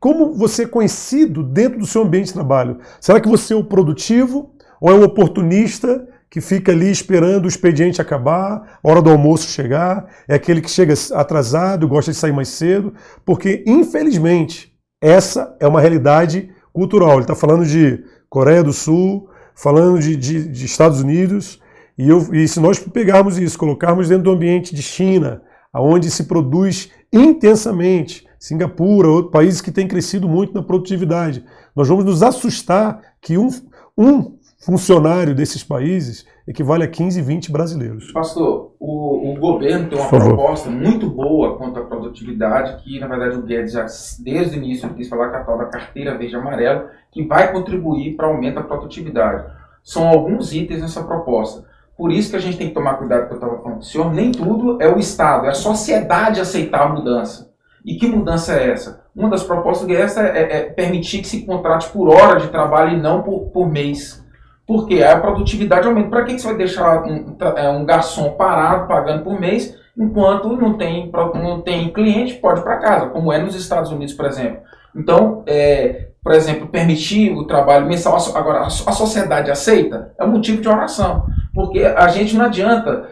Como você é conhecido dentro do seu ambiente de trabalho? Será que você é o produtivo ou é o oportunista que fica ali esperando o expediente acabar, a hora do almoço chegar, é aquele que chega atrasado, gosta de sair mais cedo? Porque, infelizmente, essa é uma realidade cultural. Ele está falando de Coreia do Sul, falando de Estados Unidos, e se nós pegarmos isso, colocarmos dentro do ambiente de China, onde se produz intensamente, Singapura, outros países que têm crescido muito na produtividade, nós vamos nos assustar que um funcionário desses países equivale a 15, 20 brasileiros. Pastor, o governo tem uma proposta muito boa quanto à produtividade, que na verdade o Guedes já desde o início ele quis falar que a tal da carteira verde e amarela, que vai contribuir para o aumento da produtividade. São alguns itens nessa proposta. Por isso que a gente tem que tomar cuidado com o que eu estava falando. Senhor, nem tudo é o Estado, é a sociedade aceitar a mudança. E que mudança é essa? Uma das propostas do Guedes é permitir que se contrate por hora de trabalho e não por mês. Porque a produtividade aumenta. Para que você vai deixar um garçom parado, pagando por mês, enquanto não tem cliente, pode ir para casa, como é nos Estados Unidos, por exemplo. Então, por exemplo, permitir o trabalho mensal, agora a sociedade aceita, é um motivo de oração. Porque a gente não adianta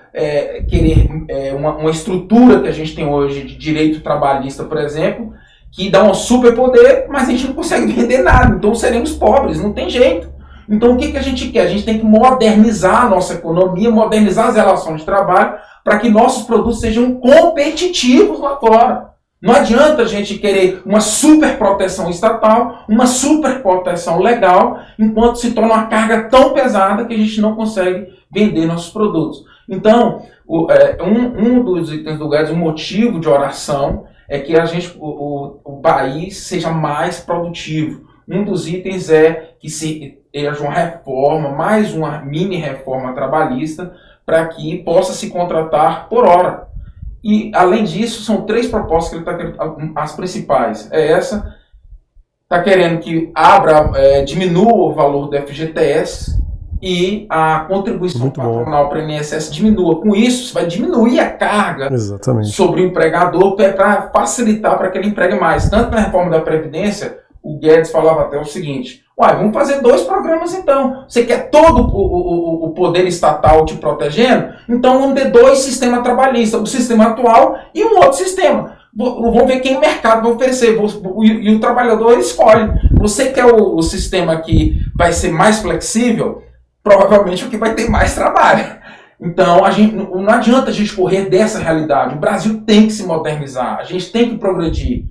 querer uma estrutura que a gente tem hoje de direito trabalhista, por exemplo, que dá um superpoder, mas a gente não consegue vender nada. Então seremos pobres, não tem jeito. Então o que a gente quer? A gente tem que modernizar a nossa economia, modernizar as relações de trabalho, para que nossos produtos sejam competitivos lá fora. Não adianta a gente querer uma super proteção estatal, uma super proteção legal, enquanto se torna uma carga tão pesada que a gente não consegue vender nossos produtos. Então, um dos itens do Guedes, um motivo de oração, é que o país seja mais produtivo. Um dos itens é que haja uma reforma, mais uma mini reforma trabalhista, para que possa se contratar por hora. E, além disso, são 3 propostas que ele está querendo, as principais. Essa, está querendo que diminua o valor do FGTS e a contribuição patronal para o INSS diminua. Com isso, você vai diminuir a carga sobre o empregador para facilitar para que ele empregue mais. Tanto na reforma da Previdência, o Guedes falava até o seguinte: vamos fazer 2 programas então. Você quer todo o poder estatal te protegendo? Então vamos ter 2 sistemas trabalhistas, o sistema atual e um outro sistema. Vamos ver quem o mercado vai oferecer. E o trabalhador escolhe. Você quer o sistema que vai ser mais flexível? Provavelmente o que vai ter mais trabalho. Então não adianta a gente correr dessa realidade. O Brasil tem que se modernizar. A gente tem que progredir.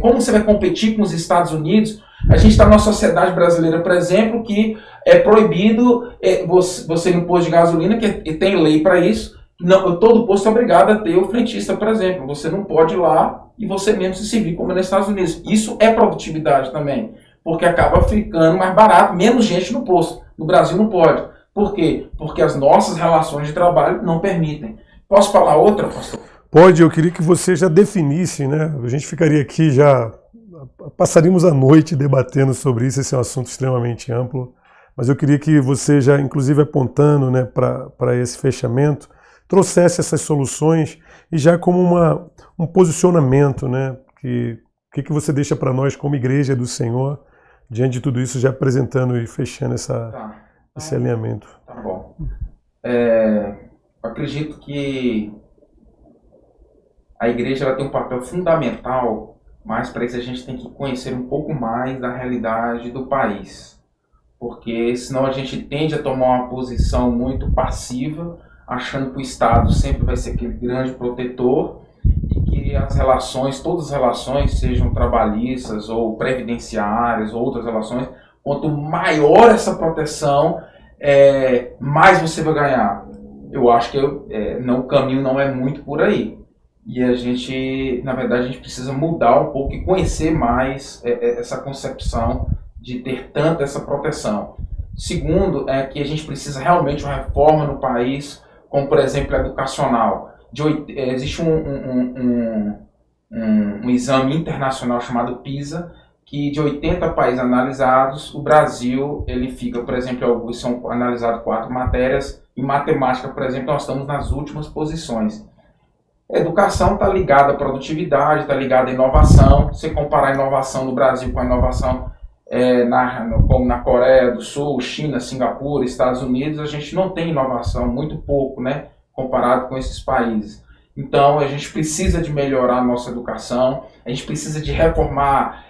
Como você vai competir com os Estados Unidos? A gente está numa sociedade brasileira, por exemplo, que é proibido você no posto de gasolina, que tem lei para isso, não, todo posto é obrigado a ter o frentista, por exemplo. Você não pode ir lá e você mesmo se servir como nos Estados Unidos. Isso é produtividade também, porque acaba ficando mais barato, menos gente no posto. No Brasil não pode. Por quê? Porque as nossas relações de trabalho não permitem. Posso falar outra, pastor? Pode, eu queria que você já definisse, né? A gente ficaria aqui já, passaríamos a noite debatendo sobre isso, esse é um assunto extremamente amplo, mas eu queria que você já, inclusive apontando, né, para esse fechamento, trouxesse essas soluções e já como um posicionamento, né? O que você deixa para nós como igreja do Senhor, diante de tudo isso, já apresentando e fechando esse alinhamento. Tá bom. Eu acredito que a igreja ela tem um papel fundamental, mas para isso a gente tem que conhecer um pouco mais da realidade do país. Porque senão a gente tende a tomar uma posição muito passiva, achando que o Estado sempre vai ser aquele grande protetor e que as relações, todas as relações, sejam trabalhistas ou previdenciárias ou outras relações, quanto maior essa proteção, mais você vai ganhar. Eu acho que o caminho não é muito por aí. E a gente, na verdade, a gente precisa mudar um pouco e conhecer mais essa concepção de ter tanta essa proteção. Segundo, é que a gente precisa realmente de uma reforma no país, como, por exemplo, a educacional. Existe um exame internacional chamado PISA, que de 80 países analisados, o Brasil, ele fica, por exemplo, são analisadas 4 matérias, em matemática, por exemplo, nós estamos nas últimas posições. A educação está ligada à produtividade, está ligada à inovação. Se comparar a inovação no Brasil com a inovação como na Coreia do Sul, China, Singapura, Estados Unidos, a gente não tem inovação, muito pouco, né, comparado com esses países. Então, a gente precisa de melhorar a nossa educação, a gente precisa de reformar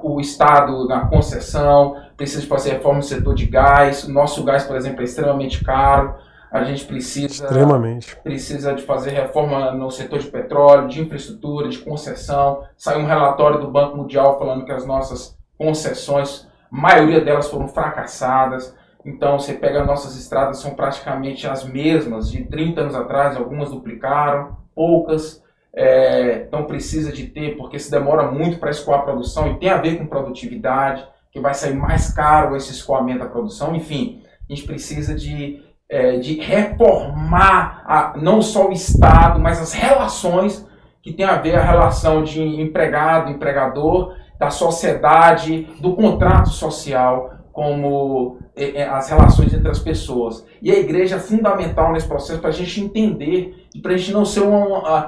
o Estado na concessão, precisa de fazer reforma no setor de gás. O nosso gás, por exemplo, é extremamente caro. A gente precisa de fazer reforma no setor de petróleo, de infraestrutura, de concessão. Saiu um relatório do Banco Mundial falando que as nossas concessões, a maioria delas foram fracassadas. Então, você pega as nossas estradas, são praticamente as mesmas de 30 anos atrás, algumas duplicaram, poucas. Então, precisa de ter, porque se demora muito para escoar a produção e tem a ver com produtividade, que vai sair mais caro esse escoamento da produção. Enfim, a gente precisa de reformar não só o Estado, mas as relações que tem a ver a relação de empregado, empregador, da sociedade, do contrato social, como as relações entre as pessoas. E a igreja é fundamental nesse processo para a gente entender e para a gente não ser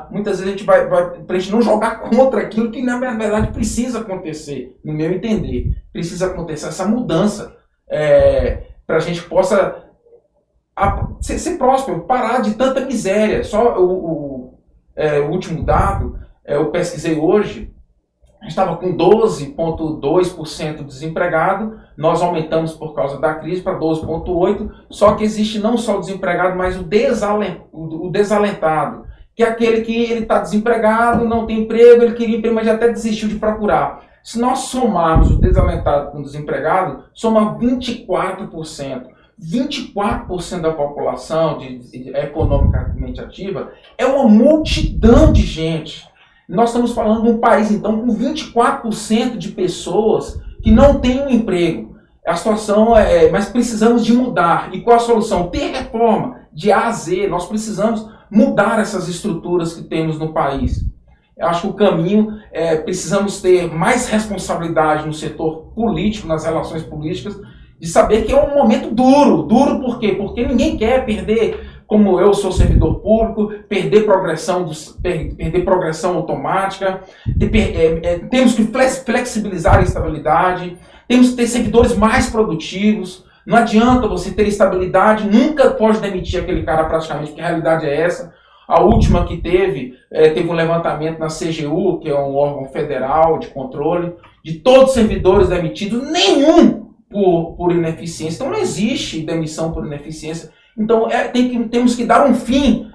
muitas vezes a gente vai para a gente não jogar contra aquilo que na verdade precisa acontecer, no meu entender. Precisa acontecer essa mudança para a gente possa ser próspero, parar de tanta miséria. Só o último dado, eu pesquisei hoje, a gente estava com 12,2% desempregado, nós aumentamos por causa da crise para 12,8%, só que existe não só o desempregado, mas o desalentado, que é aquele que ele está desempregado, não tem emprego, ele queria emprego, mas já até desistiu de procurar. Se nós somarmos o desalentado com o desempregado, soma 24%. 24% da população economicamente ativa é uma multidão de gente. Nós estamos falando de um país, então, com 24% de pessoas que não têm um emprego. A situação mas precisamos de mudar. E qual a solução? Ter reforma de A a Z. Nós precisamos mudar essas estruturas que temos no país. Eu acho que o caminho precisamos ter mais responsabilidade no setor político, nas relações políticas, de saber que é um momento duro. Duro por quê? Porque ninguém quer perder, como eu sou servidor público, perder progressão automática. Temos que flexibilizar a estabilidade, temos que ter servidores mais produtivos. Não adianta você ter estabilidade, nunca pode demitir aquele cara praticamente, porque a realidade é essa. A última que teve um levantamento na CGU, que é um órgão federal de controle, de todos os servidores demitidos, nenhum por ineficiência. Então não existe demissão por ineficiência. Então temos que dar um fim,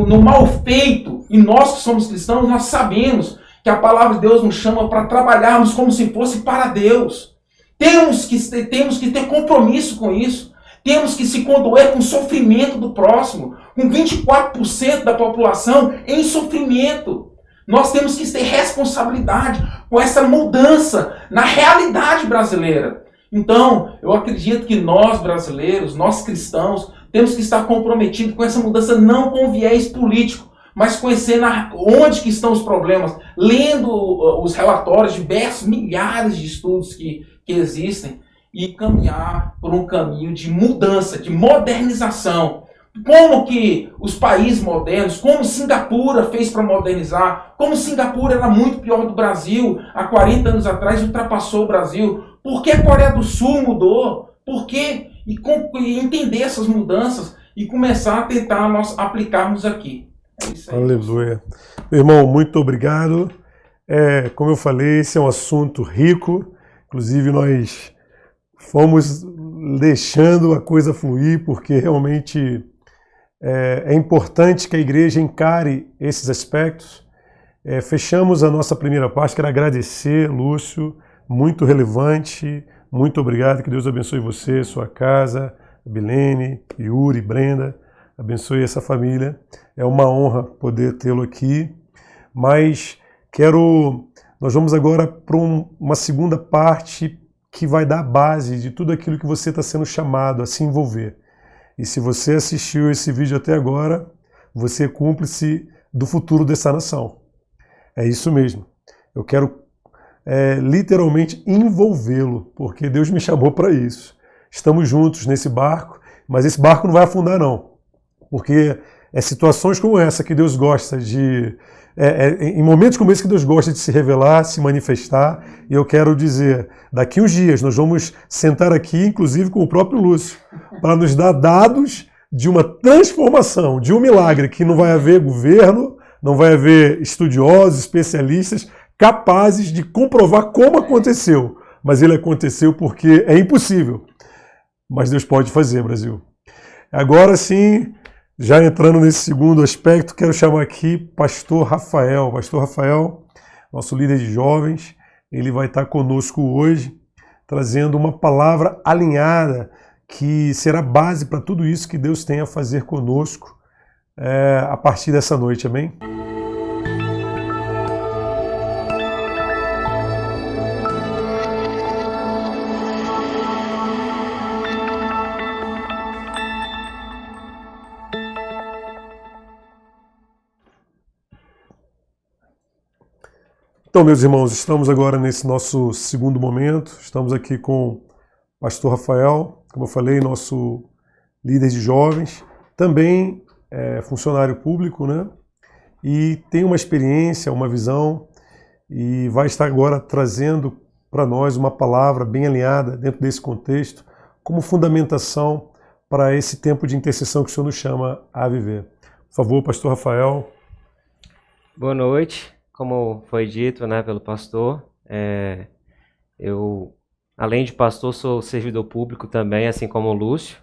no mal feito. E nós que somos cristãos, nós sabemos que a palavra de Deus nos chama para trabalharmos como se fosse para Deus. Temos que ter compromisso com isso. Temos que se condoer com o sofrimento do próximo, com 24% da população em sofrimento. Nós temos que ter responsabilidade com essa mudança na realidade brasileira. Então, eu acredito que nós brasileiros, nós cristãos, temos que estar comprometidos com essa mudança, não com viés político, mas conhecendo onde que estão os problemas, lendo os relatórios, diversos milhares de estudos que existem, e caminhar por um caminho de mudança, de modernização. Como que os países modernos, como Singapura fez para modernizar, como Singapura era muito pior do Brasil, há 40 anos atrás ultrapassou o Brasil. Por que a Coreia do Sul mudou? Por quê? E entender essas mudanças e começar a tentar nós aplicarmos aqui. É isso aí. Aleluia. Meu irmão, muito obrigado. Como eu falei, esse é um assunto rico. Inclusive, nós fomos deixando a coisa fluir, porque realmente é importante que a igreja encare esses aspectos. Fechamos a nossa primeira parte. Quero agradecer, Lúcio, muito relevante. Muito obrigado, que Deus abençoe você, sua casa, Bilene, Yuri, Brenda. Abençoe essa família. É uma honra poder tê-lo aqui. Mas nós vamos agora para uma segunda parte que vai dar base de tudo aquilo que você está sendo chamado a se envolver. E se você assistiu esse vídeo até agora, você é cúmplice do futuro dessa nação. É isso mesmo. Eu quero literalmente envolvê-lo, porque Deus me chamou para isso. Estamos juntos nesse barco, mas esse barco não vai afundar não. Porque é situações como essa que Deus gosta de... em momentos como esse que Deus gosta de se revelar, se manifestar, e eu quero dizer, daqui uns dias nós vamos sentar aqui, inclusive com o próprio Lúcio, para nos dar dados de uma transformação, de um milagre, que não vai haver governo, não vai haver estudiosos, especialistas, capazes de comprovar como aconteceu. Mas ele aconteceu porque é impossível. Mas Deus pode fazer, Brasil. Agora sim... Já entrando nesse segundo aspecto, quero chamar aqui Pastor Rafael. Pastor Rafael, nosso líder de jovens, ele vai estar conosco hoje, trazendo uma palavra alinhada, que será base para tudo isso que Deus tem a fazer conosco a partir dessa noite, amém? Então, meus irmãos, estamos agora nesse nosso segundo momento. Estamos aqui com o pastor Rafael, como eu falei, nosso líder de jovens, também funcionário público, né? E tem uma experiência, uma visão, e vai estar agora trazendo para nós uma palavra bem alinhada dentro desse contexto, como fundamentação para esse tempo de intercessão que o Senhor nos chama a viver. Por favor, pastor Rafael. Boa noite. Como foi dito, né, pelo pastor, eu, além de pastor, sou servidor público também, assim como o Lúcio,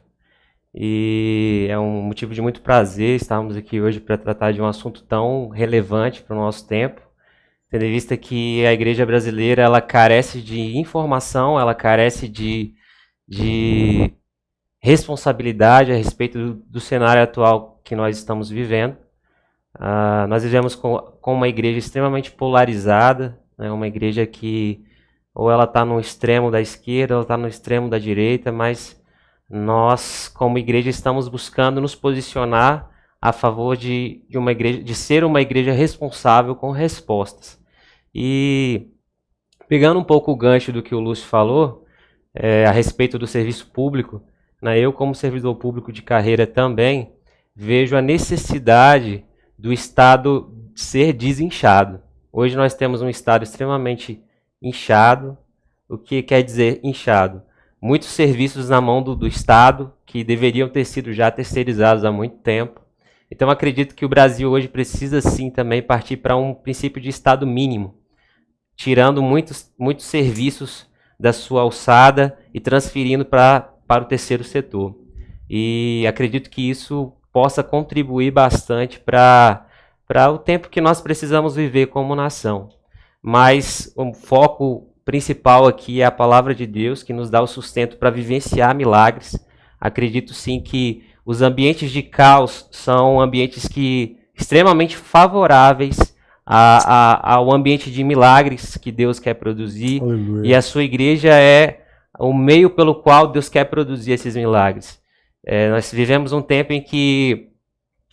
e é um motivo de muito prazer estarmos aqui hoje para tratar de um assunto tão relevante para o nosso tempo, tendo em vista que a igreja brasileira ela carece de informação, ela carece de responsabilidade a respeito do cenário atual que nós estamos vivendo. Nós vivemos com uma igreja extremamente polarizada, né, uma igreja que ou ela está no extremo da esquerda ou está no extremo da direita, mas nós, como igreja, estamos buscando nos posicionar a favor de uma igreja, de ser uma igreja responsável com respostas. E pegando um pouco o gancho do que o Lúcio falou a respeito do serviço público, né, eu, como servidor público de carreira também, vejo a necessidade do Estado ser desinchado. Hoje nós temos um Estado extremamente inchado. O que quer dizer inchado? Muitos serviços na mão do Estado que deveriam ter sido já terceirizados há muito tempo. Então acredito que o Brasil hoje precisa sim também partir para um princípio de Estado mínimo, tirando muitos serviços da sua alçada e transferindo para o terceiro setor. E acredito que isso possa contribuir bastante para o tempo que nós precisamos viver como nação. mas o foco principal aqui é a palavra de Deus, que nos dá o sustento para vivenciar milagres. Acredito sim que os ambientes de caos são ambientes extremamente favoráveis ao ambiente de milagres que Deus quer produzir. Aleluia. E a sua igreja é o meio pelo qual Deus quer produzir esses milagres. Nós vivemos um tempo em que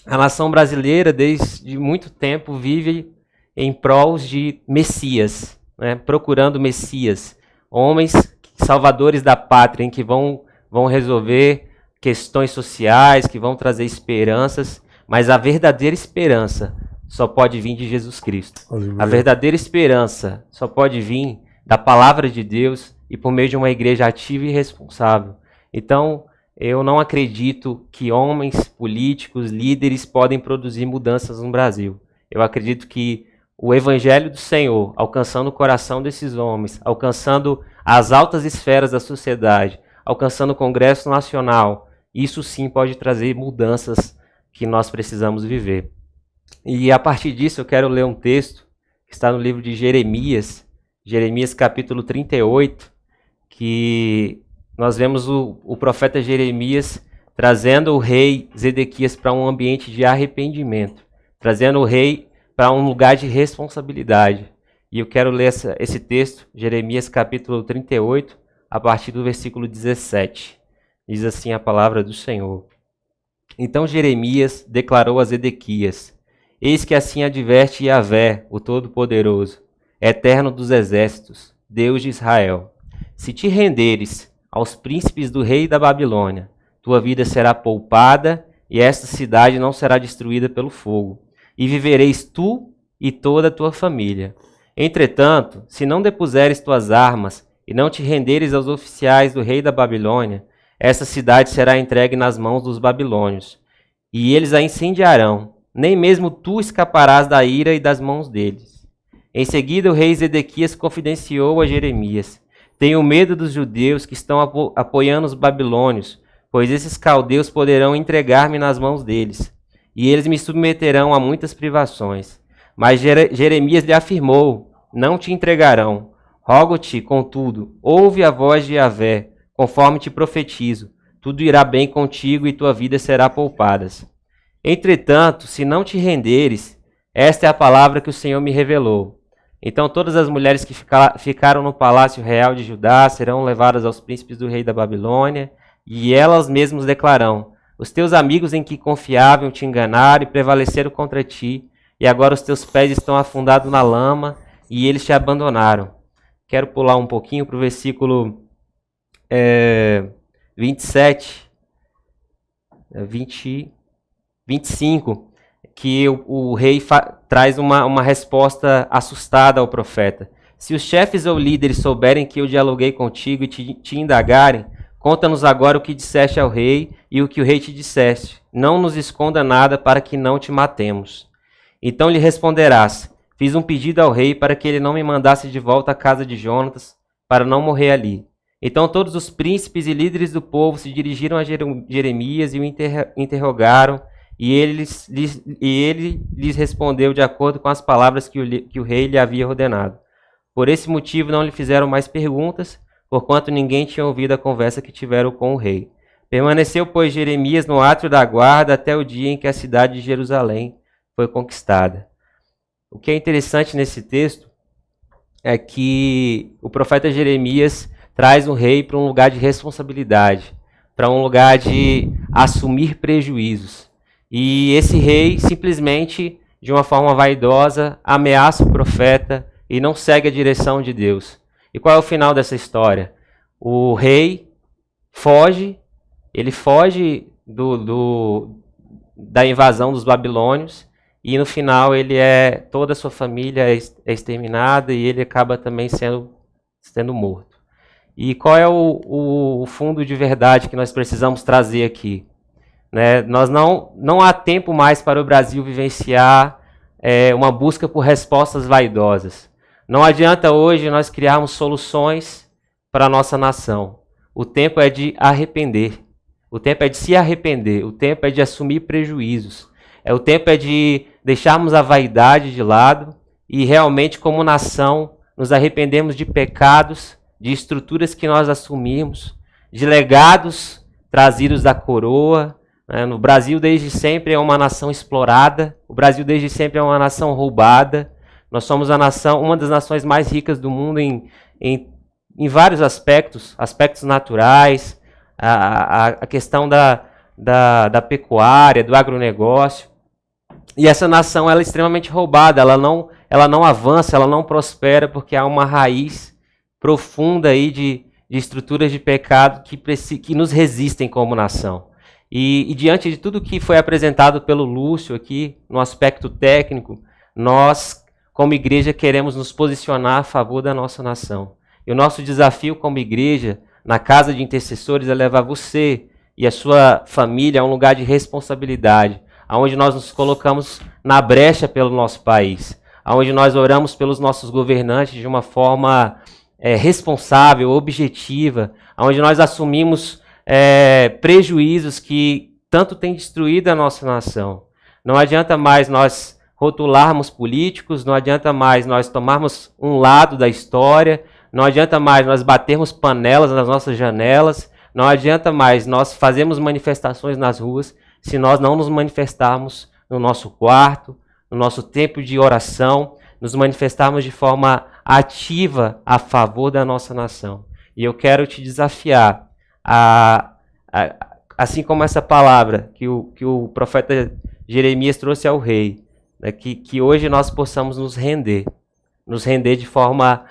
a nação brasileira, desde muito tempo, vive em prol de Messias, né? Procurando Messias, homens salvadores da pátria, em que vão resolver questões sociais, que vão trazer esperanças, mas a verdadeira esperança só pode vir de Jesus Cristo. Aleluia. A verdadeira esperança só pode vir da palavra de Deus e por meio de uma igreja ativa e responsável. Então, eu não acredito que homens políticos, líderes, podem produzir mudanças no Brasil. Eu acredito que o evangelho do Senhor, alcançando o coração desses homens, alcançando as altas esferas da sociedade, alcançando o Congresso Nacional, isso sim pode trazer mudanças que nós precisamos viver. E a partir disso eu quero ler um texto que está no livro de Jeremias capítulo 38, que nós vemos o profeta Jeremias trazendo o rei Zedequias para um ambiente de arrependimento, trazendo o rei para um lugar de responsabilidade. E eu quero ler esse texto, Jeremias capítulo 38, a partir do versículo 17. Diz assim a palavra do Senhor. Então Jeremias declarou a Zedequias: Eis que assim adverte Yahvé, o Todo-Poderoso, Eterno dos Exércitos, Deus de Israel. Se te renderes aos príncipes do rei da Babilônia, tua vida será poupada e esta cidade não será destruída pelo fogo. E vivereis tu e toda a tua família. Entretanto, se não depuseres tuas armas e não te renderes aos oficiais do rei da Babilônia, essa cidade será entregue nas mãos dos babilônios, e eles a incendiarão. Nem mesmo tu escaparás da ira e das mãos deles. Em seguida, o rei Zedequias confidenciou a Jeremias: Tenho medo dos judeus que estão apoiando os babilônios, pois esses caldeus poderão entregar-me nas mãos deles, e eles me submeterão a muitas privações. Mas Jeremias lhe afirmou: Não te entregarão. Rogo-te, contudo, ouve a voz de Yahvé, conforme te profetizo. Tudo irá bem contigo e tua vida será poupada. Entretanto, se não te renderes, esta é a palavra que o Senhor me revelou. Então todas as mulheres que ficaram no palácio real de Judá serão levadas aos príncipes do rei da Babilônia, e elas mesmas declararão: Os teus amigos em que confiavam te enganaram e prevaleceram contra ti, e agora os teus pés estão afundados na lama, e eles te abandonaram. Quero pular um pouquinho para o versículo 25, que o rei traz uma resposta assustada ao profeta. Se os chefes ou líderes souberem que eu dialoguei contigo e te indagarem, conta-nos agora o que disseste ao rei e o que o rei te disseste. Não nos esconda nada para que não te matemos. Então lhe responderás: Fiz um pedido ao rei para que ele não me mandasse de volta à casa de Jonatas, para não morrer ali. Então todos os príncipes e líderes do povo se dirigiram a Jeremias e o interrogaram, e ele lhes respondeu de acordo com as palavras que o rei lhe havia ordenado. Por esse motivo não lhe fizeram mais perguntas, porquanto ninguém tinha ouvido a conversa que tiveram com o rei. Permaneceu, pois, Jeremias no átrio da guarda até o dia em que a cidade de Jerusalém foi conquistada. O que é interessante nesse texto é que o profeta Jeremias traz o rei para um lugar de responsabilidade, para um lugar de assumir prejuízos. E esse rei simplesmente, de uma forma vaidosa, ameaça o profeta e não segue a direção de Deus. E qual é o final dessa história? O rei foge, ele foge da invasão dos babilônios, e no final toda a sua família é exterminada e ele acaba também sendo morto. E qual é o fundo de verdade que nós precisamos trazer aqui? Né? Nós não há tempo mais para o Brasil vivenciar uma busca por respostas vaidosas. Não adianta hoje nós criarmos soluções para a nossa nação. O tempo é de arrepender. O tempo é de se arrepender. O tempo é de assumir prejuízos. O tempo é de deixarmos a vaidade de lado e realmente, como nação, nos arrependemos de pecados, de estruturas que nós assumimos, de legados trazidos da coroa. No Brasil, desde sempre, é uma nação explorada. O Brasil, desde sempre, é uma nação roubada. Nós somos uma das nações mais ricas do mundo em vários aspectos, aspectos naturais, a questão da pecuária, do agronegócio. E essa nação ela é extremamente roubada, ela não avança, ela não prospera, porque há uma raiz profunda aí de estruturas de pecado que nos resistem como nação. E diante de tudo que foi apresentado pelo Lúcio aqui, no aspecto técnico, nós, como igreja, queremos nos posicionar a favor da nossa nação. E o nosso desafio como igreja, na casa de intercessores, é levar você e a sua família a um lugar de responsabilidade, onde nós nos colocamos na brecha pelo nosso país, onde nós oramos pelos nossos governantes de uma forma responsável, objetiva, onde nós assumimos prejuízos que tanto têm destruído a nossa nação. Não adianta mais nós rotularmos políticos, não adianta mais nós tomarmos um lado da história, não adianta mais nós batermos panelas nas nossas janelas, não adianta mais nós fazermos manifestações nas ruas, se nós não nos manifestarmos no nosso quarto, no nosso tempo de oração, nos manifestarmos de forma ativa a favor da nossa nação. E eu quero te desafiar, assim como essa palavra que o profeta Jeremias trouxe ao rei, né, que hoje nós possamos nos render de forma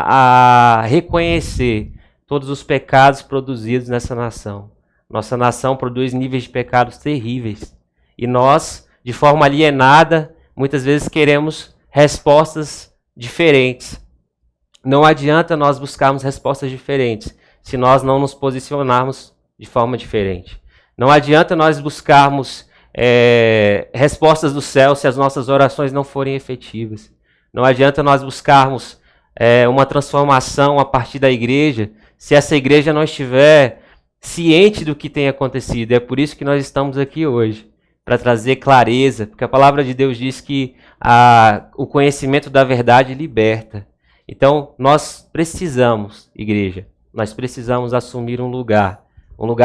a reconhecer todos os pecados produzidos nessa nação. Nossa nação produz níveis de pecados terríveis. E nós, de forma alienada, muitas vezes queremos respostas diferentes. Não adianta nós buscarmos respostas diferentes se nós não nos posicionarmos de forma diferente. Não adianta nós buscarmos respostas do céu se as nossas orações não forem efetivas. Não adianta nós buscarmos uma transformação a partir da igreja se essa igreja não estiver ciente do que tem acontecido. É por isso que nós estamos aqui hoje, para trazer clareza, porque a palavra de Deus diz que o conhecimento da verdade liberta. Então, nós precisamos, igreja, nós precisamos assumir um lugar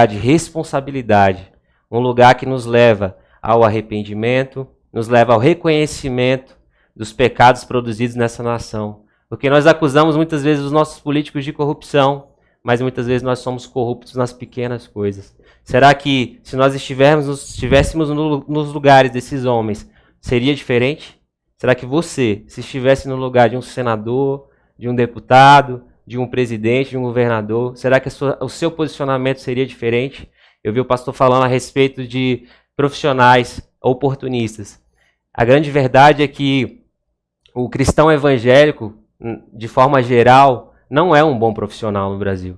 de responsabilidade, um lugar que nos leva ao arrependimento, nos leva ao reconhecimento dos pecados produzidos nessa nação. Porque nós acusamos muitas vezes os nossos políticos de corrupção, mas muitas vezes nós somos corruptos nas pequenas coisas. Será que se nós estivéssemos nos lugares desses homens, seria diferente? Será que você, se estivesse no lugar de um senador, de um deputado, de um presidente, de um governador, será que o seu posicionamento seria diferente? Eu vi o pastor falando a respeito de profissionais oportunistas. A grande verdade é que o cristão evangélico, de forma geral, não é um bom profissional no Brasil.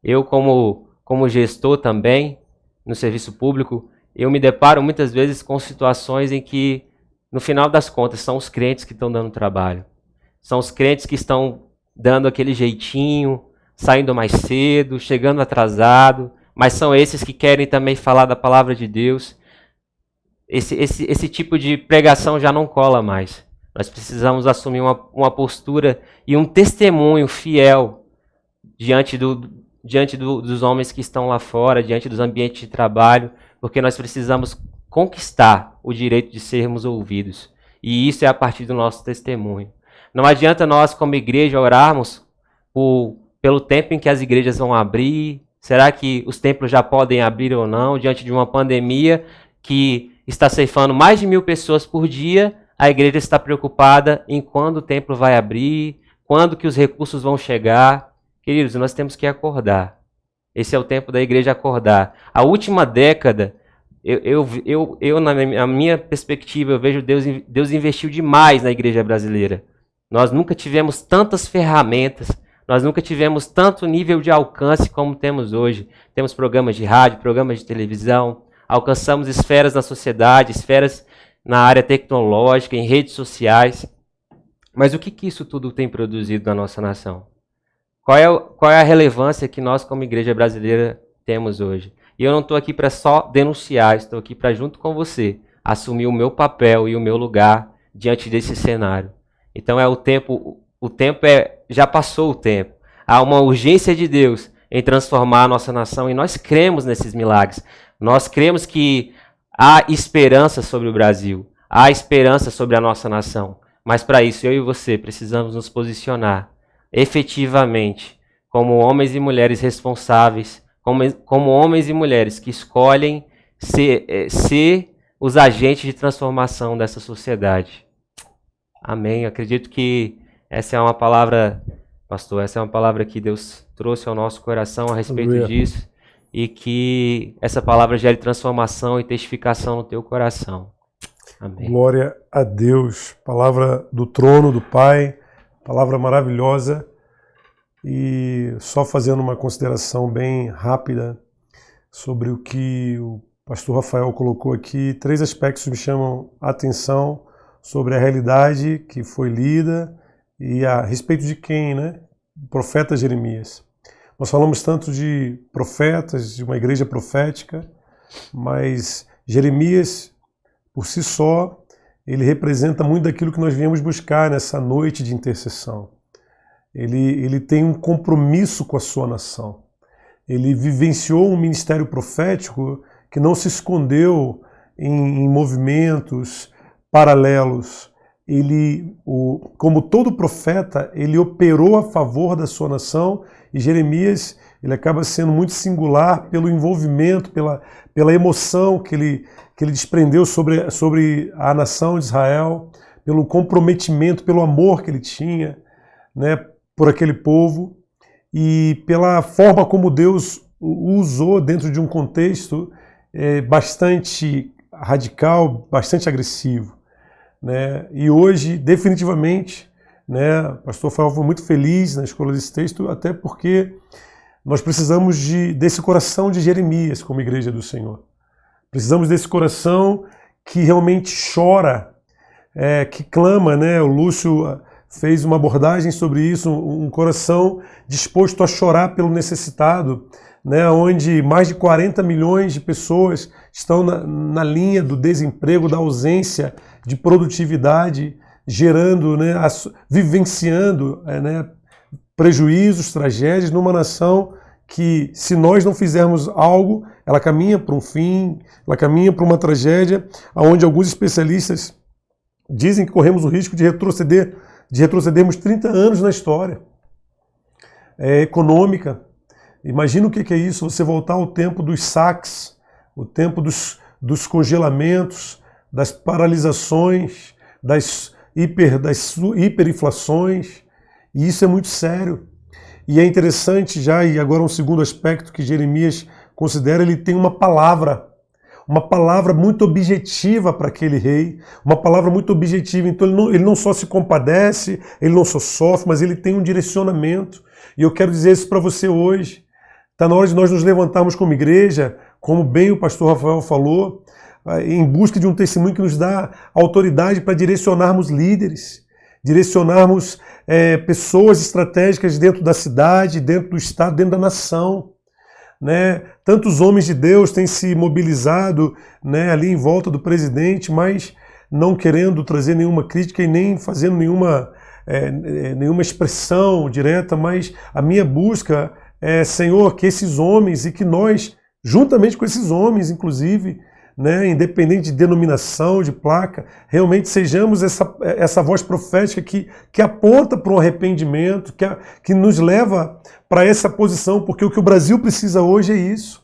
Eu, como gestor também, no serviço público, eu me deparo muitas vezes com situações em que, no final das contas, são os crentes que estão dando trabalho. São os crentes que estão dando aquele jeitinho, saindo mais cedo, chegando atrasado, mas são esses que querem também falar da palavra de Deus. Esse tipo de pregação já não cola mais. Nós precisamos assumir uma postura e um testemunho fiel diante dos homens que estão lá fora, diante dos ambientes de trabalho, porque nós precisamos conquistar o direito de sermos ouvidos. E isso é a partir do nosso testemunho. Não adianta nós, como igreja, orarmos pelo tempo em que as igrejas vão abrir. Será que os templos já podem abrir ou não, diante de uma pandemia que está ceifando mais de 1.000 pessoas por dia? A igreja está preocupada em quando o templo vai abrir, quando que os recursos vão chegar. Queridos, nós temos que acordar. Esse é o tempo da igreja acordar. A última década, na minha perspectiva, eu vejo Deus investiu demais na igreja brasileira. Nós nunca tivemos tantas ferramentas, nós nunca tivemos tanto nível de alcance como temos hoje. Temos programas de rádio, programas de televisão, alcançamos esferas na sociedade, esferas na área tecnológica, em redes sociais. Mas o que isso tudo tem produzido na nossa nação? Qual é a relevância que nós, como igreja brasileira, temos hoje? E eu não estou aqui para só denunciar, estou aqui para, junto com você, assumir o meu papel e o meu lugar diante desse cenário. Então o tempo já passou o tempo. Há uma urgência de Deus em transformar a nossa nação e nós cremos nesses milagres. Nós cremos que há esperança sobre o Brasil, há esperança sobre a nossa nação. Mas para isso, eu e você precisamos nos posicionar efetivamente como homens e mulheres responsáveis, como homens e mulheres que escolhem ser os agentes de transformação dessa sociedade. Amém. Eu acredito que essa é uma palavra, pastor, essa é uma palavra que Deus trouxe ao nosso coração a respeito disso e que essa palavra gere transformação e testificação no teu coração. Amém. Glória a Deus. Palavra do trono do Pai, palavra maravilhosa. E só fazendo uma consideração bem rápida sobre o que o pastor Rafael colocou aqui, 3 aspectos me chamam a atenção sobre a realidade que foi lida e a respeito de quem, né? O profeta Jeremias. Nós falamos tanto de profetas, de uma igreja profética, mas Jeremias, por si só, ele representa muito daquilo que nós viemos buscar nessa noite de intercessão. Ele tem um compromisso com a sua nação. Ele vivenciou um ministério profético que não se escondeu em movimentos paralelos. Como todo profeta, ele operou a favor da sua nação, e Jeremias ele acaba sendo muito singular pelo envolvimento, pela emoção que ele desprendeu sobre a nação de Israel, pelo comprometimento, pelo amor que ele tinha, né, por aquele povo, e pela forma como Deus o usou dentro de um contexto bastante radical, bastante agressivo, né? E hoje, definitivamente, né, o pastor Rafael foi muito feliz na escolha desse texto, até porque nós precisamos desse coração de Jeremias como igreja do Senhor. Precisamos desse coração que realmente chora, que clama, né? O Lúcio fez uma abordagem sobre isso, um coração disposto a chorar pelo necessitado, né, onde mais de 40 milhões de pessoas estão na linha do desemprego, da ausência de produtividade, gerando, né, vivenciando né, prejuízos, tragédias numa nação que, se nós não fizermos algo, ela caminha para um fim, ela caminha para uma tragédia, onde alguns especialistas dizem que corremos o risco de retrocedermos 30 anos na história econômica. Imagina o que é isso, você voltar ao tempo dos saques, o tempo dos congelamentos, das paralisações, das hiperinflações, e isso é muito sério. E é interessante já, e agora um segundo aspecto que Jeremias considera, ele tem uma palavra muito objetiva para aquele rei, uma palavra muito objetiva. Então ele não só se compadece, ele não só sofre, mas ele tem um direcionamento. E eu quero dizer isso para você hoje. Está na hora de nós nos levantarmos como igreja, como bem o pastor Rafael falou, em busca de um testemunho que nos dá autoridade para direcionarmos líderes, direcionarmos pessoas estratégicas dentro da cidade, dentro do estado, dentro da nação. Né? Tantos homens de Deus têm se mobilizado, né, ali em volta do presidente, mas não querendo trazer nenhuma crítica e nem fazendo nenhuma expressão direta, mas a minha busca é, Senhor, que esses homens e que nós, juntamente com esses homens, inclusive, né, independente de denominação, de placa, realmente sejamos essa voz profética que aponta para o arrependimento, que nos leva para essa posição, porque o que o Brasil precisa hoje é isso.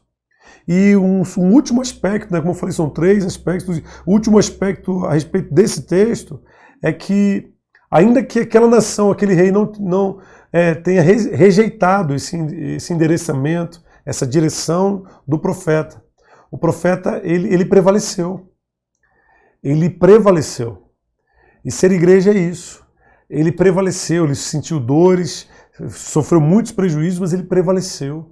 E um último aspecto, né, como eu falei, são 3 aspectos, o último aspecto a respeito desse texto é que, ainda que aquela nação, aquele rei não tenha rejeitado esse endereçamento, essa direção do profeta, o profeta, ele prevaleceu. Ele prevaleceu. E ser igreja é isso. Ele prevaleceu, ele sentiu dores, sofreu muitos prejuízos, mas ele prevaleceu.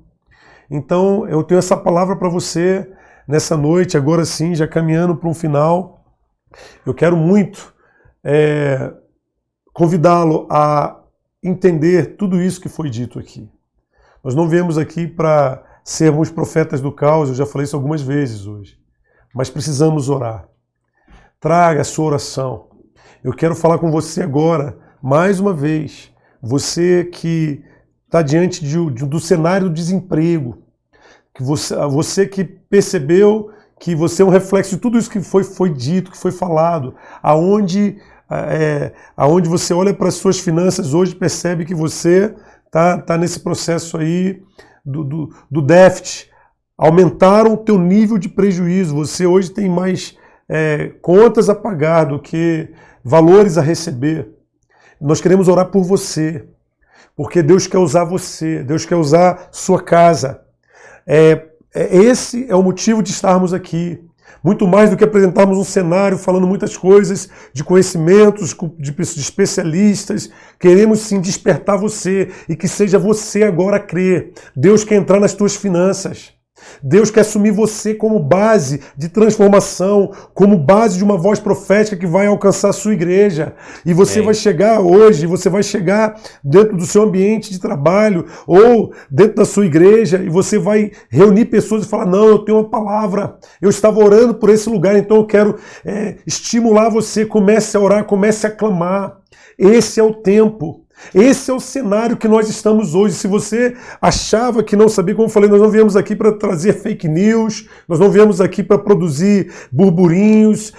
Então, eu tenho essa palavra para você nessa noite, agora sim, já caminhando para um final. Eu quero muito convidá-lo a entender tudo isso que foi dito aqui. Nós não viemos aqui para sermos profetas do caos, eu já falei isso algumas vezes hoje, mas precisamos orar. Traga a sua oração. Eu quero falar com você agora mais uma vez, você que está diante do cenário do desemprego, que você que percebeu que você é um reflexo de tudo isso que foi dito, que foi falado, aonde você olha para as suas finanças hoje e percebe que você tá nesse processo aí do déficit. Aumentaram o teu nível de prejuízo. Você hoje tem mais contas a pagar do que valores a receber. Nós queremos orar por você, porque Deus quer usar você, Deus quer usar sua casa. Esse é o motivo de estarmos aqui. Muito mais do que apresentarmos um cenário falando muitas coisas de conhecimentos, de especialistas. Queremos sim despertar você e que seja você agora a crer. Deus quer entrar nas tuas finanças. Deus quer assumir você como base de transformação, como base de uma voz profética que vai alcançar a sua igreja. E você vai chegar hoje, você vai chegar dentro do seu ambiente de trabalho ou dentro da sua igreja e você vai reunir pessoas e falar, não, eu tenho uma palavra, eu estava orando por esse lugar, então eu quero estimular você, comece a orar, comece a clamar. Esse é o tempo. Esse é o cenário que nós estamos hoje. Se você achava que não sabia, como eu falei, nós não viemos aqui para trazer fake news, nós não viemos aqui para produzir burburinhos,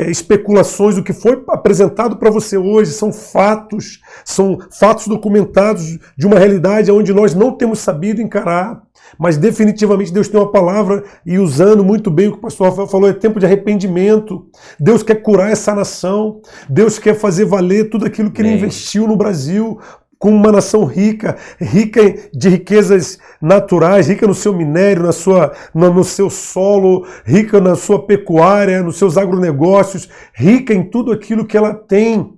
especulações. O que foi apresentado para você hoje são fatos documentados de uma realidade onde nós não temos sabido encarar. Mas definitivamente Deus tem uma palavra e usando muito bem o que o pastor Rafael falou, é tempo de arrependimento. Deus quer curar essa nação. Deus quer fazer valer tudo aquilo que Ele investiu no Brasil como uma nação rica de riquezas naturais, rica no seu minério, no seu solo, rica na sua pecuária, nos seus agronegócios, rica em tudo aquilo que ela tem.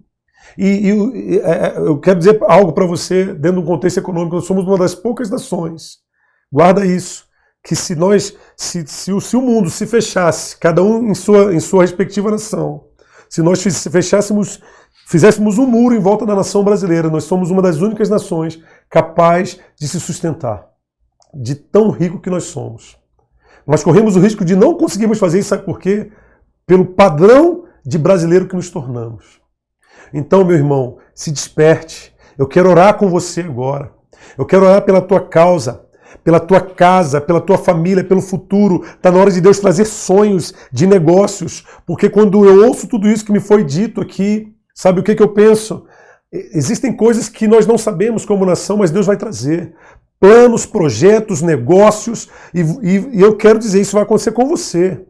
E eu quero dizer algo para você dentro de um contexto econômico. Nós somos uma das poucas nações. Guarda isso, que se o mundo se fechasse, cada um em sua respectiva nação, se nós fizéssemos um muro em volta da nação brasileira, nós somos uma das únicas nações capaz de se sustentar, de tão rico que nós somos. Nós corremos o risco de não conseguirmos fazer isso, sabe por quê? Pelo padrão de brasileiro que nos tornamos. Então, meu irmão, se desperte. Eu quero orar com você agora. Eu quero orar pela tua causa, pela tua casa, pela tua família, pelo futuro. Está na hora de Deus trazer sonhos de negócios, porque quando eu ouço tudo isso que me foi dito aqui, sabe o que eu penso? Existem coisas que nós não sabemos como nação, mas Deus vai trazer. Planos, projetos, negócios, e eu quero dizer, isso vai acontecer com você.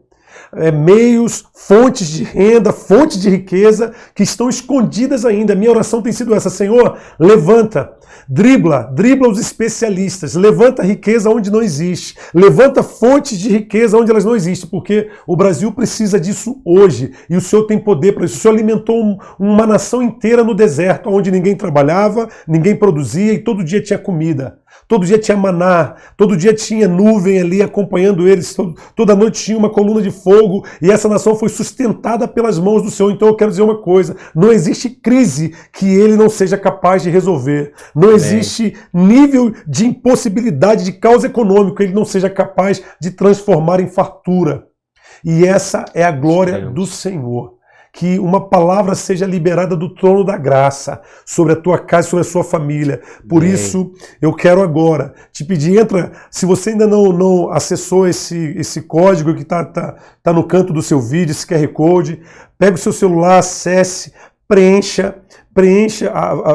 Meios, fontes de renda, fontes de riqueza que estão escondidas ainda. Minha oração tem sido essa: Senhor, levanta, dribla os especialistas, levanta riqueza onde não existe, levanta fontes de riqueza onde elas não existem, porque o Brasil precisa disso hoje e o Senhor tem poder para isso. O Senhor alimentou uma nação inteira no deserto, onde ninguém trabalhava, ninguém produzia e todo dia tinha comida. Todo dia tinha maná, todo dia tinha nuvem ali acompanhando eles, toda noite tinha uma coluna de fogo e essa nação foi sustentada pelas mãos do Senhor. Então eu quero dizer uma coisa, não existe crise que Ele não seja capaz de resolver. Não existe nível de impossibilidade de causa econômica que Ele não seja capaz de transformar em fartura. E essa é a glória do Senhor. Que uma palavra seja liberada do trono da graça sobre a tua casa, sobre a sua família. Por isso, eu quero agora te pedir, se você ainda não acessou esse código que tá no canto do seu vídeo, esse QR Code, pega o seu celular, acesse, preencha,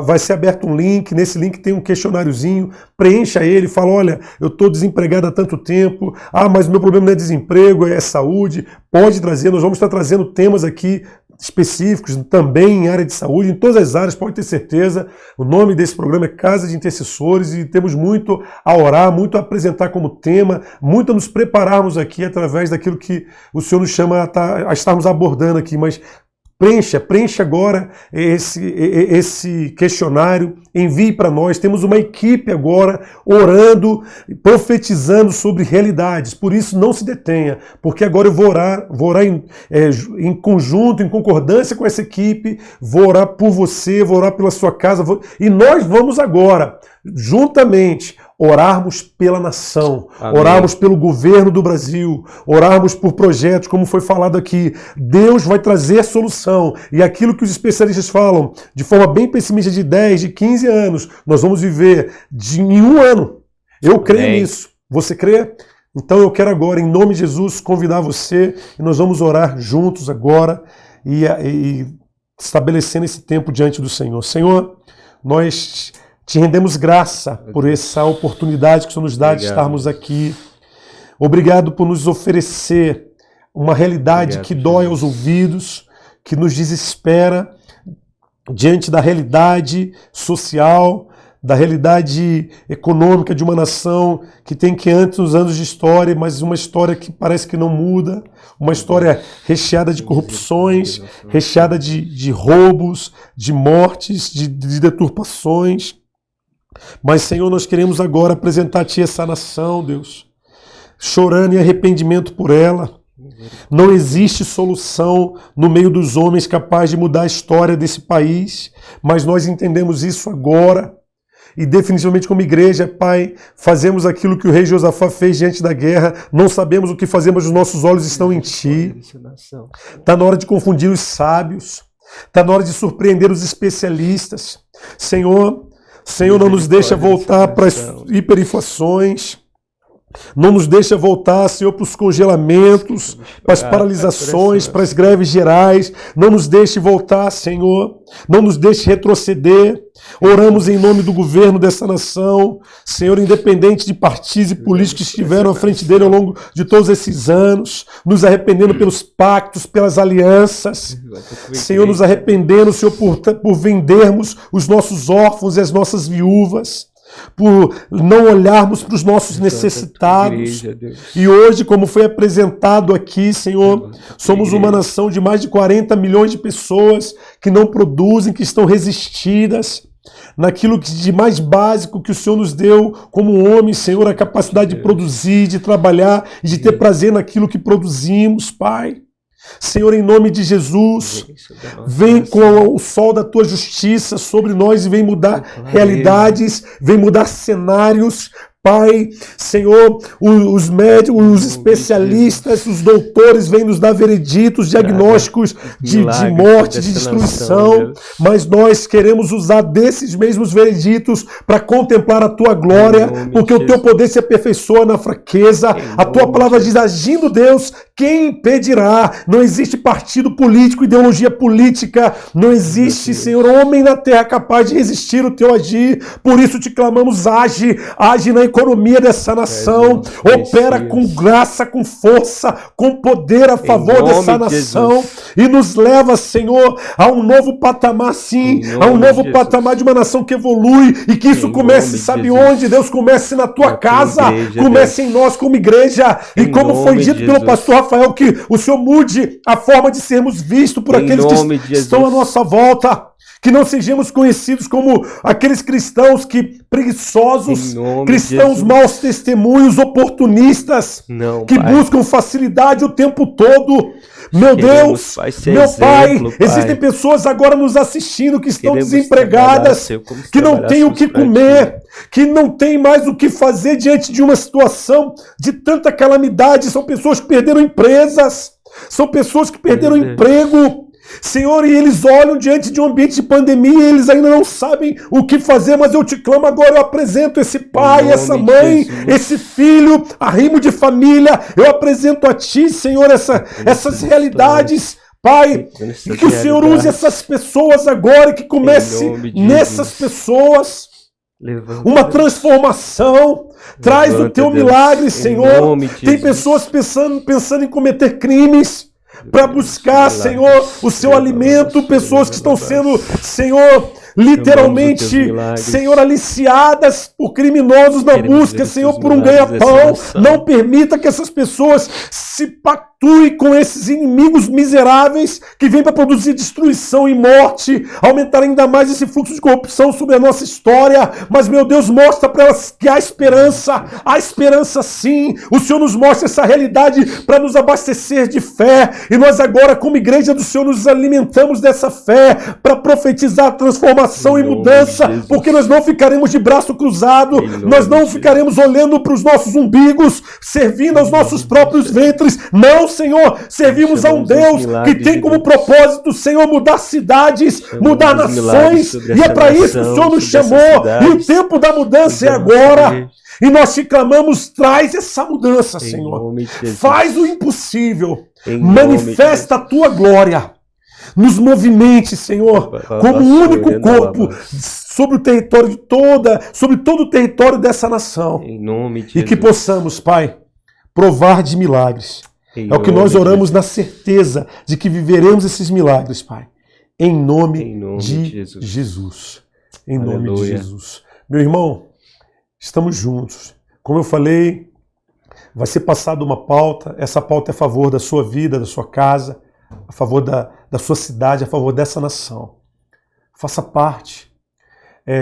vai ser aberto um link, nesse link tem um questionáriozinho, preencha ele, fala, olha, eu estou desempregado há tanto tempo, mas o meu problema não é desemprego, é saúde, pode trazer, nós vamos estar trazendo temas aqui específicos, também em área de saúde, em todas as áreas, pode ter certeza. O nome desse programa é Casa de Intercessores e temos muito a orar, muito a apresentar como tema, muito a nos prepararmos aqui através daquilo que o Senhor nos chama a estarmos abordando aqui, mas preencha agora esse questionário, envie para nós. Temos uma equipe agora orando, profetizando sobre realidades. Por isso, não se detenha, porque agora eu vou orar em conjunto, em concordância com essa equipe, vou orar por você, vou orar pela sua casa, e nós vamos agora, juntamente, orarmos pela nação, Amém. orarmos pelo governo do Brasil, orarmos por projetos, como foi falado aqui. Deus vai trazer solução. E aquilo que os especialistas falam, de forma bem pessimista, de 10, de 15 anos, nós vamos viver em um ano. Eu creio Amém. nisso. Você crê? Então eu quero agora, em nome de Jesus, convidar você e nós vamos orar juntos agora e estabelecendo esse tempo diante do Senhor. Senhor, nós te rendemos graça por essa oportunidade que o Senhor nos dá de estarmos aqui. Obrigado por nos oferecer uma realidade que dói aos ouvidos, que nos desespera diante da realidade social, da realidade econômica de uma nação que tem 500 anos de história, mas uma história que parece que não muda, uma história recheada de corrupções, recheada de roubos, de mortes, de deturpações. Mas, Senhor, nós queremos agora apresentar a Ti essa nação, Deus, chorando em arrependimento por ela. Não existe solução no meio dos homens capaz de mudar a história desse país, mas nós entendemos isso agora. E definitivamente como igreja, Pai, fazemos aquilo que o rei Josafá fez diante da guerra, não sabemos o que fazemos, os nossos olhos estão em Ti. Está na hora de confundir os sábios, está na hora de surpreender os especialistas. Senhor, não nos deixa voltar para as hiperinflações, não nos deixa voltar, Senhor, para os congelamentos, para as paralisações, para as greves gerais. Não nos deixe voltar, Senhor. Não nos deixe retroceder. Oramos em nome do governo dessa nação, Senhor, independente de partidos e políticos que estiveram à frente dele ao longo de todos esses anos, nos arrependendo pelos pactos, pelas alianças. Senhor, nos arrependendo, Senhor, por vendermos os nossos órfãos e as nossas viúvas, por não olharmos para os nossos necessitados. E hoje, como foi apresentado aqui, Senhor, somos uma nação de mais de 40 milhões de pessoas que não produzem, que estão resistidas naquilo de mais básico que o Senhor nos deu como homem, Senhor, a capacidade de produzir, de trabalhar e de ter prazer naquilo que produzimos, Pai. Senhor, em nome de Jesus, vem com o sol da Tua justiça sobre nós e vem mudar realidades, vem mudar cenários. Pai, Senhor, os médicos, os especialistas, os doutores vêm nos dar vereditos, diagnósticos de morte, de destruição, mas nós queremos usar desses mesmos vereditos para contemplar a Tua glória, porque o Teu poder se aperfeiçoa na fraqueza. A Tua palavra diz, agindo Deus, quem impedirá? Não existe partido político, ideologia política, não existe, Senhor, homem na terra capaz de resistir o Teu agir. Por isso te clamamos, age na economia dessa nação, opera com graça, com força, com poder a favor dessa nação e nos leva, Senhor, a um novo patamar, sim, a um novo patamar de uma nação que evolui e que isso comece, sabe onde? Deus, comece na Tua casa, comece em nós como igreja e como foi dito pelo pastor Rafael, que o Senhor mude a forma de sermos vistos por aqueles que estão à nossa volta. Que não sejamos conhecidos como aqueles cristãos preguiçosos, cristãos maus testemunhos, oportunistas, que buscam facilidade o tempo todo. Meu Deus, meu Pai, existem pessoas agora nos assistindo que estão desempregadas, que não têm o que comer, que não têm mais o que fazer diante de uma situação de tanta calamidade. São pessoas que perderam empresas, são pessoas que perderam emprego. Senhor, e eles olham diante de um ambiente de pandemia e eles ainda não sabem o que fazer, mas eu te clamo agora, eu apresento esse pai, essa mãe, esse filho, arrimo de família, eu apresento a Ti, Senhor, essas realidades, Pai, e que o Senhor use essas pessoas agora e que comece nessas pessoas uma transformação. Traz o Teu milagre, Senhor. Tem pessoas pensando em cometer crimes para buscar, Senhor, o Seu alimento, pessoas que estão sendo, Senhor, literalmente, Senhor, aliciadas por criminosos na busca, Senhor, por um ganha-pão. Não permita que essas pessoas se atue com esses inimigos miseráveis que vêm para produzir destruição e morte, aumentar ainda mais esse fluxo de corrupção sobre a nossa história. Mas, meu Deus, mostra para elas que há esperança sim. O Senhor nos mostra essa realidade para nos abastecer de fé. E nós agora, como igreja do Senhor, nos alimentamos dessa fé para profetizar transformação e mudança, porque nós não ficaremos de braço cruzado, nós não ficaremos olhando para os nossos umbigos, servindo aos nossos próprios ventres. Não, Senhor, servimos a um Deus que tem como propósito, Senhor, mudar cidades, mudar nações, e é para isso que o Senhor nos chamou, e o tempo da mudança é agora. E nós te clamamos, traz essa mudança, Senhor. Faz o impossível, manifesta a tua glória. Nos movimente, Senhor, como um único corpo sobre o território sobre todo o território dessa nação. Em nome de E que possamos, Pai, provar de milagres. É o que nós oramos na certeza de que viveremos esses milagres, Pai. Em nome de Jesus. Em nome de Jesus. Meu irmão, estamos juntos. Como eu falei, vai ser passada uma pauta. Essa pauta é a favor da sua vida, da sua casa, a favor da sua cidade, a favor dessa nação. Faça parte.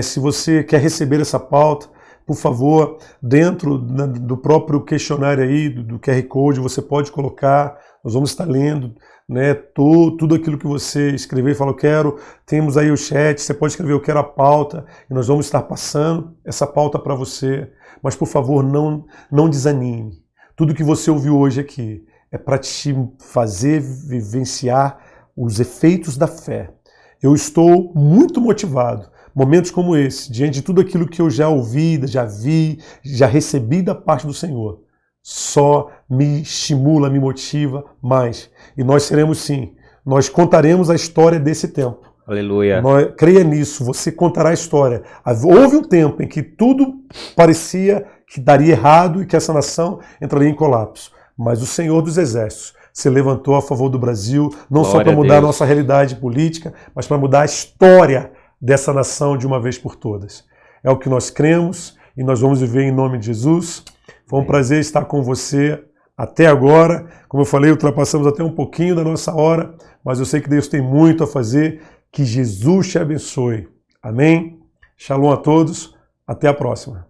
Se você quer receber essa pauta, por favor, dentro do próprio questionário aí, do QR Code, você pode colocar, nós vamos estar lendo, né, tudo aquilo que você escrever e falar, eu quero, temos aí o chat, você pode escrever, eu quero a pauta, e nós vamos estar passando essa pauta para você, mas por favor, não desanime. Tudo que você ouviu hoje aqui é para te fazer vivenciar os efeitos da fé. Eu estou muito motivado. Momentos como esse, diante de tudo aquilo que eu já ouvi, já vi, já recebi da parte do Senhor, só me estimula, me motiva mais. E nós seremos sim, nós contaremos a história desse tempo. Aleluia. Creia nisso, você contará a história. Houve um tempo em que tudo parecia que daria errado e que essa nação entraria em colapso. Mas o Senhor dos Exércitos se levantou a favor do Brasil, não só para mudar a nossa realidade política, mas para mudar a história dessa nação de uma vez por todas. É o que nós cremos e nós vamos viver em nome de Jesus. Foi um prazer estar com você até agora. Como eu falei, ultrapassamos até um pouquinho da nossa hora, mas eu sei que Deus tem muito a fazer. Que Jesus te abençoe. Amém? Shalom a todos. Até a próxima.